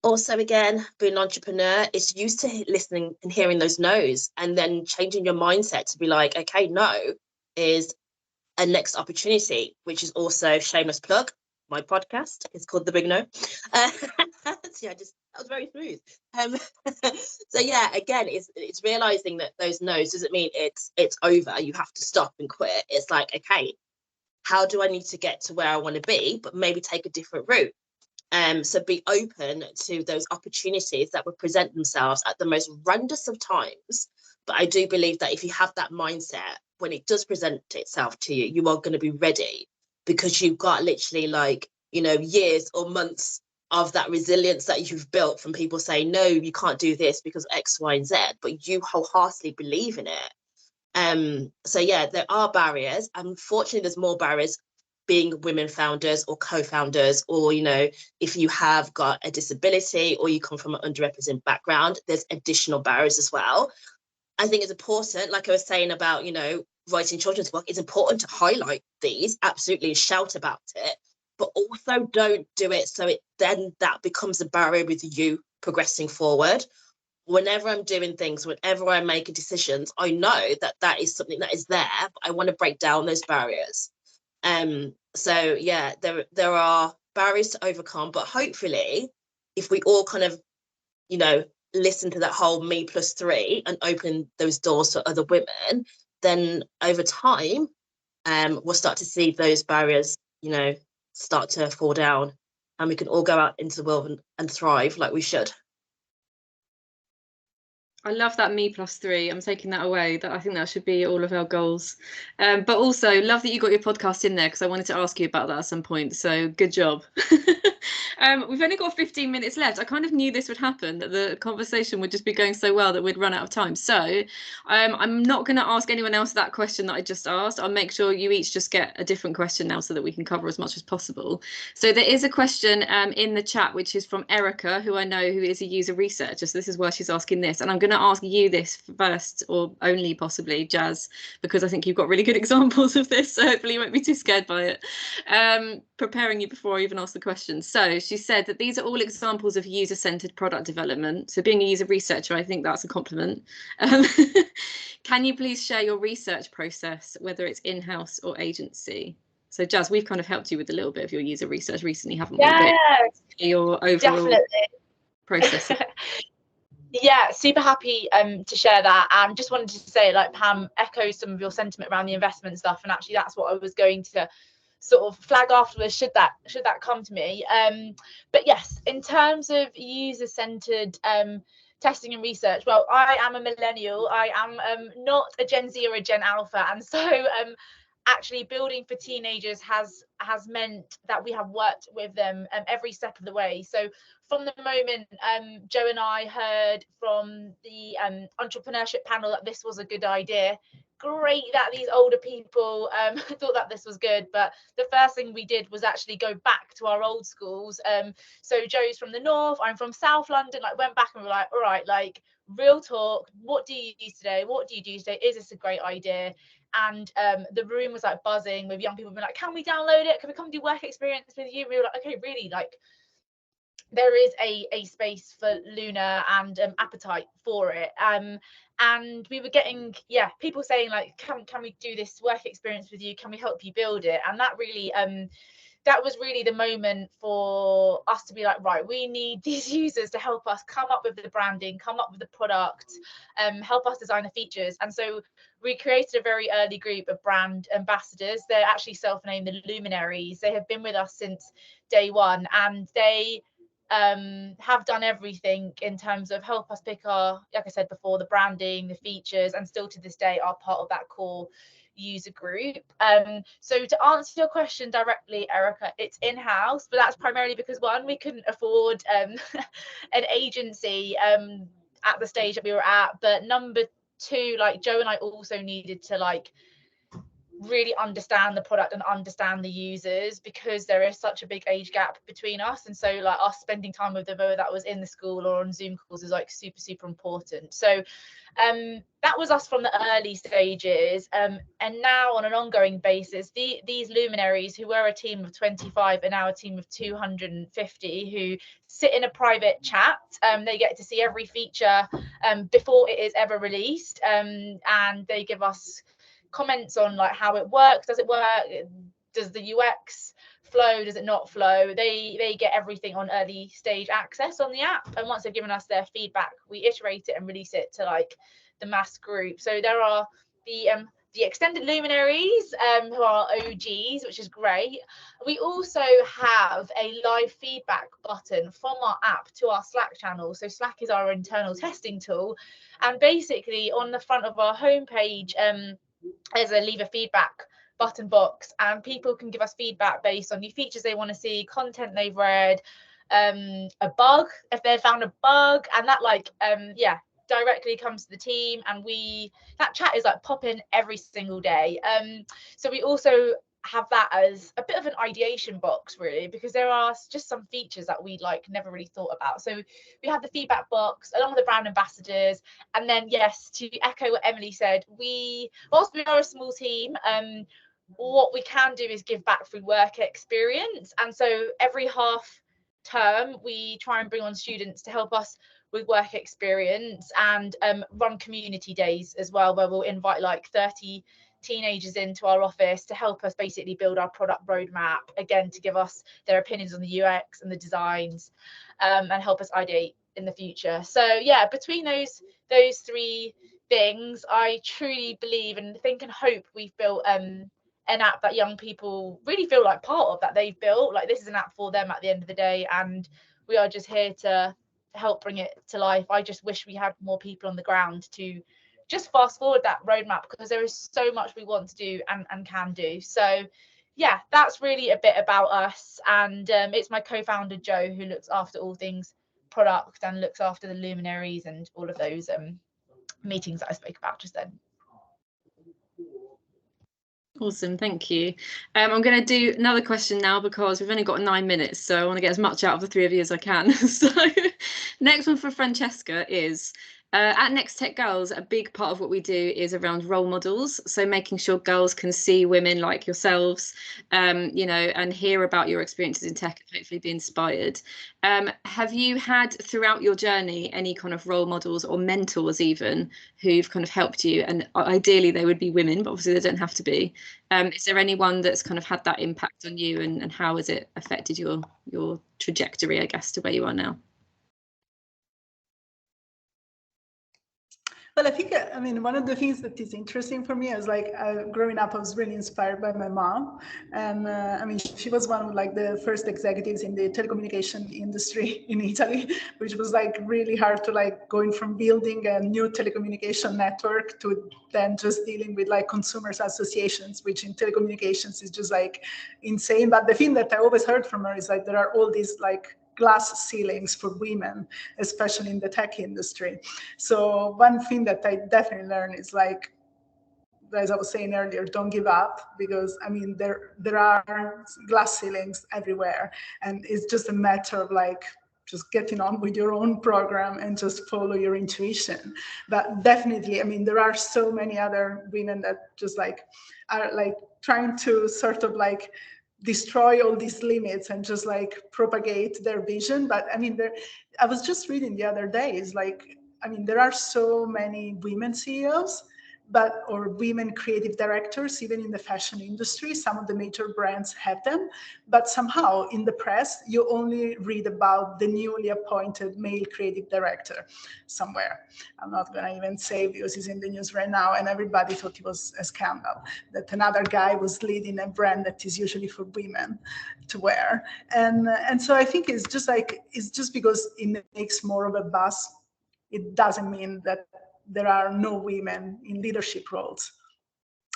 D: Also, again, being an entrepreneur is used to listening and hearing those no's, and then changing your mindset to be like, okay, no is a next opportunity, which is also shameless plug. My podcast is called The Big No. Yeah, that was very smooth. So yeah, again, it's realizing that those no's doesn't mean it's over. You have to stop and quit. It's like, okay, how do I need to get to where I want to be, but maybe take a different route? So be open to those opportunities that will present themselves at the most randomest of times. But I do believe that if you have that mindset, when it does present itself to you, you are going to be ready, because you've got literally like, you know, years or months of that resilience that you've built from people saying, no, you can't do this because X, Y, and Z, but you wholeheartedly believe in it. So yeah, there are barriers. Unfortunately, there's more barriers being women founders or co-founders, or, you know, if you have got a disability or you come from an underrepresented background, there's additional barriers as well. I think it's important, like I was saying about, you know, writing children's book, it's important to highlight these, absolutely, shout about it. but also don't do it so then that becomes a barrier with you progressing forward. Whenever I'm doing things, whenever I'm making decisions, I know that is something that is there, but I want to break down those barriers. So yeah, there are barriers to overcome, but hopefully if we all kind of, you know, listen to that whole me plus 3 and open those doors to other women, then over time we'll start to see those barriers, you know, start to fall down, and we can all go out into the world and thrive like we should.
A: I love that me plus 3. I'm taking that away. That I think that should be all of our goals. But also love that you got your podcast in there, because I wanted to ask you about that at some point. So good job. We've only got 15 minutes left. I kind of knew this would happen, that the conversation would just be going so well that we'd run out of time. So I'm not going to ask anyone else that question that I just asked. I'll make sure you each just get a different question now so that we can cover as much as possible. So there is a question in the chat, which is from Erica, who I know who is a user researcher. So this is why she's asking this. And I'm going to ask you this first, or only possibly, Jas, because I think you've got really good examples of this. So hopefully you won't be too scared by it. Preparing you before I even ask the question. So she said that these are all examples of user-centered product development. So being a user researcher, I think that's a compliment. Can you please share your research process, whether it's in-house or agency? So Jas, we've kind of helped you with a little bit of your user research recently, haven't we?
B: Yeah,
A: your overall
B: definitely.
A: process.
B: Yeah, super happy to share that, and just wanted to say, like, Pam echoes some of your sentiment around the investment stuff, and actually that's what I was going to sort of flag afterwards should that come to me. But yes, in terms of user-centered testing and research, well, I am a millennial. I am not a Gen Z or a Gen Alpha, and so actually building for teenagers has meant that we have worked with them every step of the way. So from the moment Joe and I heard from the entrepreneurship panel that this was a good idea, great that these older people thought that this was good, but the first thing we did was actually go back to our old schools. So Joe's from the north, I'm from South London, like went back and we were like, all right, like real talk, what do you do today? What do you do today? Is this a great idea? And the room was like buzzing with young people being like, can we download it? Can we come do work experience with you? We were like, okay, really, like there is a space for Luna and appetite for it. And we were getting, yeah, people saying like, can we do this work experience with you? Can we help you build it? And that really that was really the moment for us to be like, right, we need these users to help us come up with the branding, come up with the product, help us design the features. And so we created a very early group of brand ambassadors. They're actually self-named the Luminaries. They have been with us since day one, and they have done everything in terms of help us pick our, like I said before, the branding, the features, and still to this day are part of that core user group. So to answer your question directly, Erica, it's in-house, but that's primarily because one, we couldn't afford an agency at the stage that we were at, but number two, like Joe and I also needed to like really understand the product and understand the users, because there is such a big age gap between us, and so like us spending time with them, whether that was in the school or on Zoom calls, is like super important. So that was us from the early stages, and now on an ongoing basis, these luminaries, who were a team of 25 are now a team of 250 who sit in a private chat. They get to see every feature before it is ever released, and they give us comments on like how it works. Does it work? Does the UX flow? Does it not flow? They get everything on early stage access on the app, and once they've given us their feedback, we iterate it and release it to like the mass group. So there are the extended luminaries who are OGs, which is great. We also have a live feedback button from our app to our Slack channel. So Slack is our internal testing tool, and basically on the front of our homepage there's a leave a feedback button box, and people can give us feedback based on new features they want to see, content they've read, a bug if they've found a bug, and that like yeah, directly comes to the team, and that chat is like popping every single day. So we also have that as a bit of an ideation box, really, because there are just some features that we like never really thought about. So we have the feedback box along with the brand ambassadors, and then yes, to echo what Emily said, whilst we are a small team, what we can do is give back through work experience. And so every half term, we try and bring on students to help us with work experience, and run community days as well, where we'll invite like 30 teenagers into our office to help us basically build our product roadmap, again, to give us their opinions on the UX and the designs, and help us ideate in the future. So yeah, between those three things, I truly believe and think and hope we've built an app that young people really feel like part of, that they've built. Like, this is an app for them at the end of the day, and we are just here to help bring it to life. I just wish we had more people on the ground to just fast forward that roadmap, because there is so much we want to do and can do. So yeah, that's really a bit about us. And it's my co-founder Joe who looks after all things product and looks after the luminaries and all of those meetings that I spoke about just then.
A: Awesome, thank you. I'm going to do another question now, because we've only got 9 minutes, so I want to get as much out of the three of you as I can. So next one for Francesca is, at Next Tech Girls, a big part of what we do is around role models. So making sure girls can see women like yourselves, you know, and hear about your experiences in tech and hopefully be inspired. Have you had throughout your journey any kind of role models or mentors even who've kind of helped you? And ideally they would be women, but obviously they don't have to be. Is there anyone that's kind of had that impact on you, and how has it affected your trajectory, I guess, to where you are now?
E: Well, I think, I mean, one of the things that is interesting for me is like, growing up, I was really inspired by my mom. And I mean, she was one of like the first executives in the telecommunication industry in Italy, which was like really hard to like going from building a new telecommunication network to then just dealing with like consumers associations, which in telecommunications is just like insane. But the thing that I always heard from her is like, there are all these like glass ceilings for women, especially in the tech industry. So one thing that I definitely learned is like, as I was saying earlier, don't give up, because I mean, there are glass ceilings everywhere, and it's just a matter of like just getting on with your own program and just follow your intuition. But definitely, I mean, there are so many other women that just like are like trying to sort of like destroy all these limits and just like propagate their vision. But I mean, I was just reading the other day, is like, I mean, there are so many women CEOs, or women creative directors, even in the fashion industry. Some of the major brands have them, but somehow in the press, you only read about the newly appointed male creative director somewhere. I'm not going to even say, because he's in the news right now, and everybody thought it was a scandal that another guy was leading a brand that is usually for women to wear. And so I think it's just because it makes more of a buzz, it doesn't mean that there are no women in leadership roles.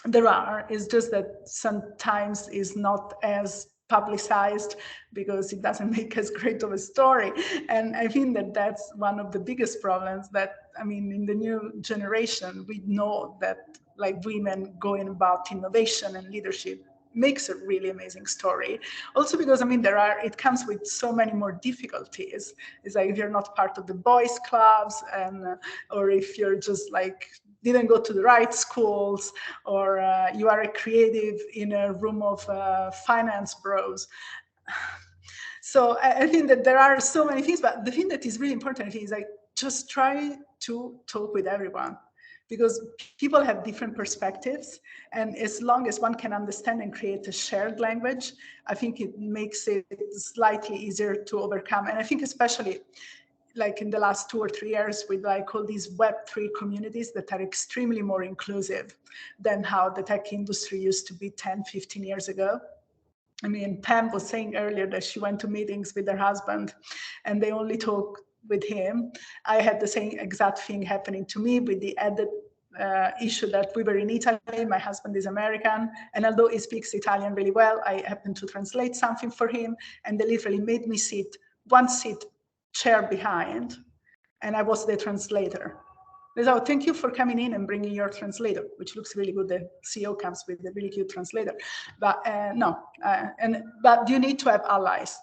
E: There are, it's just that sometimes it's not as publicized because it doesn't make as great of a story. And I think that that's one of the biggest problems that, I mean, in the new generation, we know that like women going about innovation and leadership makes a really amazing story. Also because, I mean, it comes with so many more difficulties. It's like if you're not part of the boys clubs, or if you're just like, didn't go to the right schools, or you are a creative in a room of finance bros. So I think that there are so many things, but the thing that is really important is like, just try to talk with everyone, because people have different perspectives. And as long as one can understand and create a shared language, I think it makes it slightly easier to overcome. And I think especially like in the last 2 or 3 years with like all these Web3 communities that are extremely more inclusive than how the tech industry used to be 10, 15 years ago. I mean, Pam was saying earlier that she went to meetings with her husband and they only talk with him. I had the same exact thing happening to me with the added issue that we were in Italy. My husband is American, and although he speaks Italian really well, I happened to translate something for him, and they literally made me sit one chair behind, and I was the translator. So thank you for coming in and bringing your translator, which looks really good. The CEO comes with a really cute translator, but but you need to have allies,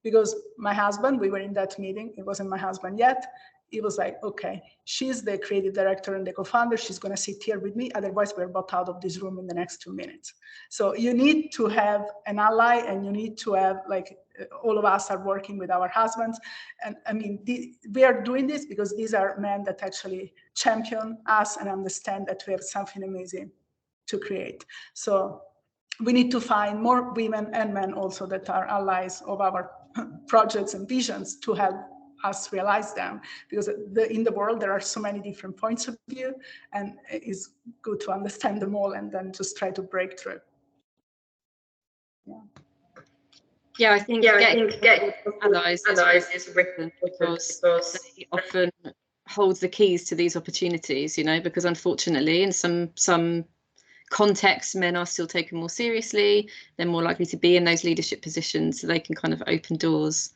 E: because my husband, we were in that meeting, it wasn't my husband yet, it was like, okay, she's the creative director and the co-founder. She's going to sit here with me. Otherwise, we're both out of this room in the next 2 minutes. So you need to have an ally, and you need to have, like, all of us are working with our husbands. And I mean, we are doing this because these are men that actually champion us and understand that we have something amazing to create. So we need to find more women and men also that are allies of our projects and visions to help us realize them, because in the world there are so many different points of view, and it's good to understand them all and then just try to break through.
A: Yeah, I think getting allies is written because they often hold the keys to these opportunities, you know, because unfortunately in some contexts, men are still taken more seriously. They're more likely to be in those leadership positions, so they can kind of open doors.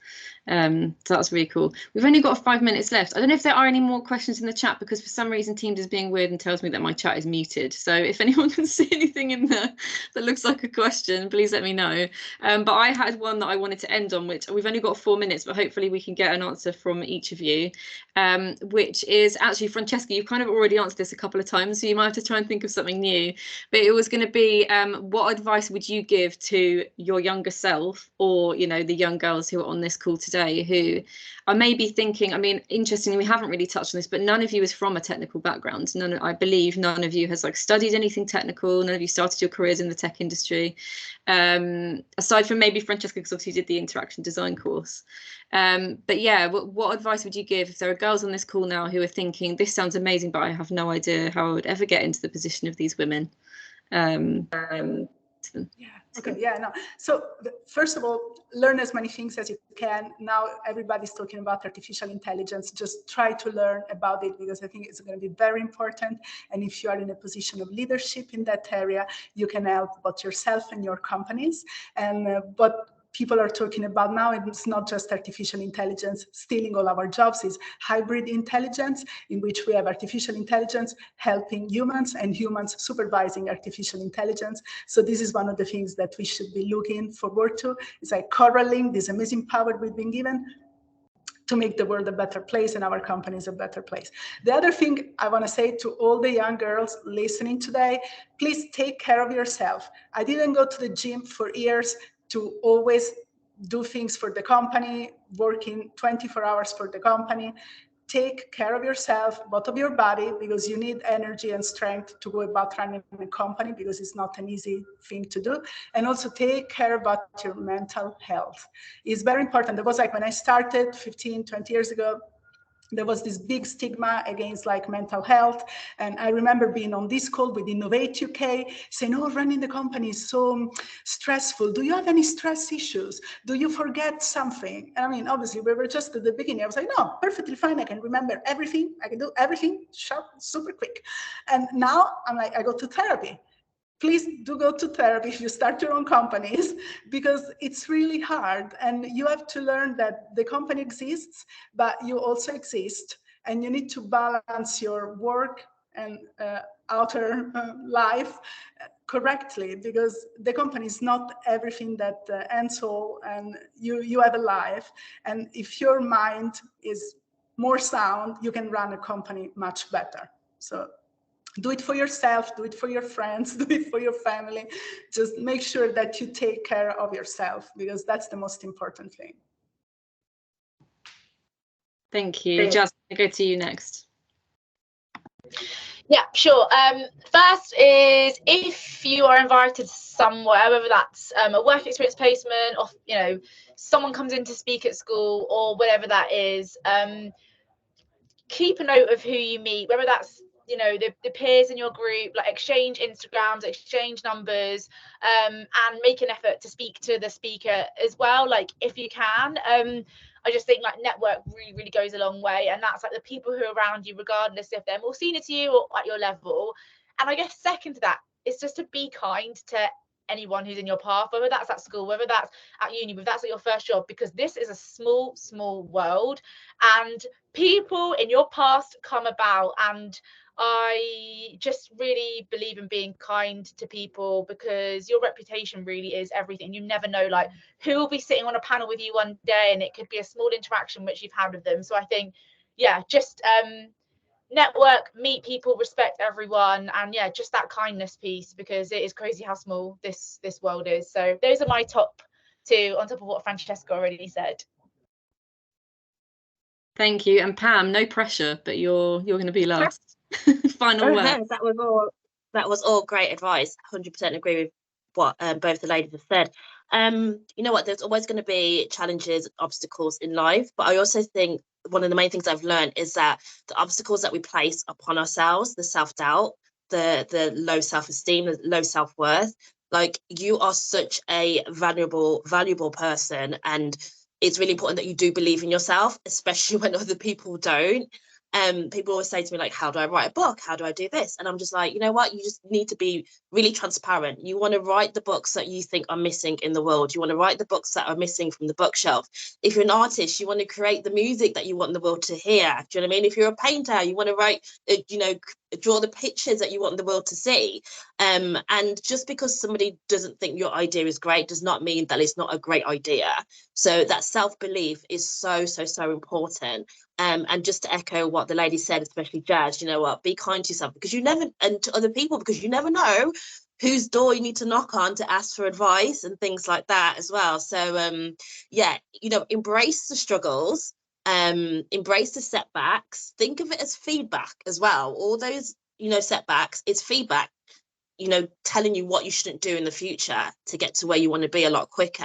A: So that's really cool. We've only got 5 minutes left. I don't know if there are any more questions in the chat, because for some reason Teams is being weird and tells me that my chat is muted. So if anyone can see anything in there that looks like a question, please let me know. But I had one that I wanted to end on, which we've only got 4 minutes, but hopefully we can get an answer from each of you, which is actually, Francesca, you've kind of already answered this a couple of times, so you might have to try and think of something new. But it was going to be, what advice would you give to your younger self, or, you know, the young girls who are on this call today who are maybe thinking, I mean, interestingly, we haven't really touched on this, but none of you is from a technical background. I believe none of you has like studied anything technical. None of you started your careers in the tech industry, aside from maybe Francesca, because obviously you did the interaction design course. But yeah, what advice would you give if there are girls on this call now who are thinking, this sounds amazing, but I have no idea how I would ever get into the position of these women?
E: So first of all, learn as many things as you can. Now everybody's talking about artificial intelligence. Just try to learn about it, because I think it's going to be very important. And if you are in a position of leadership in that area, you can help both yourself and your companies. And but people are talking about now, it's not just artificial intelligence stealing all our jobs, it's hybrid intelligence, in which we have artificial intelligence helping humans and humans supervising artificial intelligence. So this is one of the things that we should be looking forward to. It's like correlating this amazing power we've been given to make the world a better place and our companies a better place. The other thing I want to say to all the young girls listening today, please take care of yourself. I didn't go to the gym for years to always do things for the company, working 24 hours for the company. Take care of yourself, both of your body, because you need energy and strength to go about running a company, because it's not an easy thing to do. And also take care about your mental health. It's very important. There was like, when I started 15, 20 years ago, there was this big stigma against like mental health. And I remember being on this call with Innovate UK saying, oh, running the company is so stressful. Do you have any stress issues? Do you forget something? And I mean, obviously we were just at the beginning. I was like, no, perfectly fine. I can remember everything. I can do everything sharp, super quick. And now I'm like, I go to therapy. Please do go to therapy if you start your own companies, because it's really hard. And you have to learn that the company exists, but you also exist. And you need to balance your work and outer life correctly, because the company is not everything that ends all, and you have a life. And if your mind is more sound, you can run a company much better. So do it for yourself, do it for your friends, do it for your family. Just make sure that you take care of yourself, because that's the most important thing.
A: Thank you. Jas, I'll go to you next.
B: Yeah, sure. First is, if you are invited somewhere, whether that's a work experience placement, or someone comes in to speak at school, or whatever that is, keep a note of who you meet, whether that's the peers in your group, like exchange Instagrams, exchange numbers, and make an effort to speak to the speaker as well, like if you can. I just think like network really, really goes a long way, and that's like the people who are around you, regardless if they're more senior to you or at your level. And I guess second to that is just to be kind to anyone who's in your path, whether that's at school, whether that's at uni, whether that's at your first job, because this is a small, small world, and people in your past come about. And I just really believe in being kind to people, because your reputation really is everything. You never know like who will be sitting on a panel with you one day, and it could be a small interaction which you've had with them. So I think yeah, just network, meet people, respect everyone, and yeah, just that kindness piece, because it is crazy how small this world is. So those are my top 2 on top of what Francesca already said.
A: Thank you. And Pam, no pressure, but you're going to be last. Final word.
D: That was all great advice. 100% agree with what both the ladies have said. You know what, there's always going to be challenges, obstacles in life, but I also think one of the main things I've learned is that the obstacles that we place upon ourselves, the self-doubt, the low self-esteem, the low self-worth, like, you are such a valuable person, and it's really important that you do believe in yourself, especially when other people don't. People always say to me, like, how do I write a book? How do I do this? And I'm just like, you know what? You just need to be really transparent. You want to write the books that you think are missing in the world. You want to write the books that are missing from the bookshelf. If you're an artist, you want to create the music that you want the world to hear. Do you know what I mean? If you're a painter, you want to write, draw the pictures that you want the world to see. And just because somebody doesn't think your idea is great does not mean that it's not a great idea. So that self-belief is so important. And just to echo what the lady said, especially Jas, you know what, be kind to yourself, because you never, and to other people, because you never know whose door you need to knock on to ask for advice and things like that as well. So yeah, embrace the struggles, embrace the setbacks, think of it as feedback as well. All those, setbacks, it's feedback, telling you what you shouldn't do in the future to get to where you want to be a lot quicker.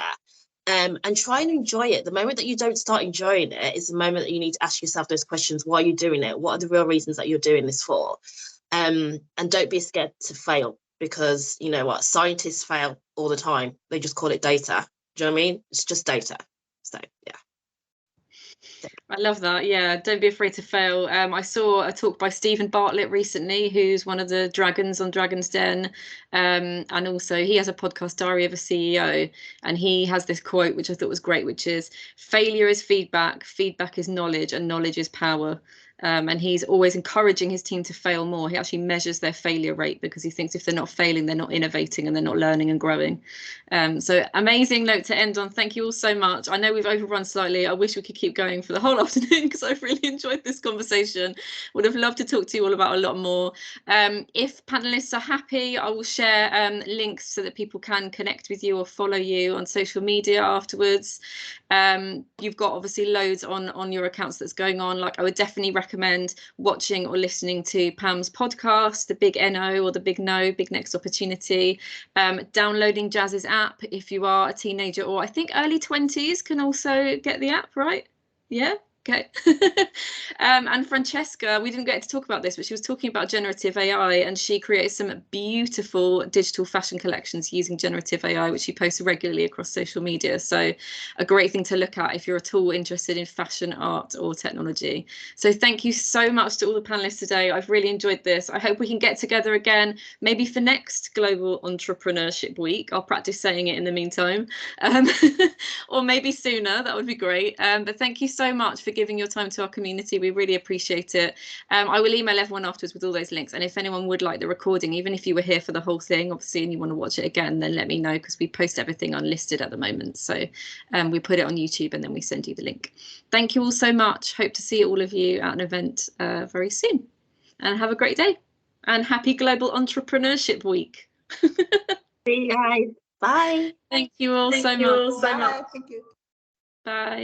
D: And try and enjoy it. The moment that you don't start enjoying it is the moment that you need to ask yourself those questions. Why are you doing it? What are the real reasons that you're doing this for? And don't be scared to fail, because you know what? Scientists fail all the time. They just call it data. Do you know what I mean? It's just data. So yeah.
A: I love that. Yeah, don't be afraid to fail. I saw a talk by Stephen Bartlett recently, who's one of the dragons on Dragon's Den. And also he has a podcast, Diary of a CEO. And he has this quote, which I thought was great, which is, failure is feedback, feedback is knowledge, and knowledge is power. And he's always encouraging his team to fail more. He actually measures their failure rate, because he thinks if they're not failing, they're not innovating and they're not learning and growing. So amazing note to end on. Thank you all so much. I know we've overrun slightly. I wish we could keep going for the whole afternoon, because I've really enjoyed this conversation. Would have loved to talk to you all about a lot more. If panelists are happy, I will share links so that people can connect with you or follow you on social media afterwards. You've got obviously loads on your accounts that's going on. Like, I would definitely recommend watching or listening to Pam's podcast, The Big NO or The Big No, Big Next Opportunity. Downloading Jas's app if you are a teenager, or I think early 20s can also get the app, right? Yeah. Okay. And Francesca, we didn't get to talk about this, but she was talking about generative AI, and she creates some beautiful digital fashion collections using generative AI, which she posts regularly across social media. So a great thing to look at if you're at all interested in fashion, art or technology. So thank you so much to all the panelists today. I've really enjoyed this. I hope we can get together again, maybe for next Global Entrepreneurship Week. I'll practice saying it in the meantime, or maybe sooner. That would be great. But thank you so much for giving your time to our community. We really appreciate it. I will email everyone afterwards with all those links, and if anyone would like the recording, even if you were here for the whole thing obviously and you want to watch it again, then let me know, because we post everything unlisted at the moment. So we put it on YouTube and then we send you the link. Thank you all so much. Hope to see all of you at an event very soon, and have a great day, and happy Global Entrepreneurship Week.
D: See you guys. Bye.
A: Thank you all so much.
E: Bye. Thank you.
A: Bye.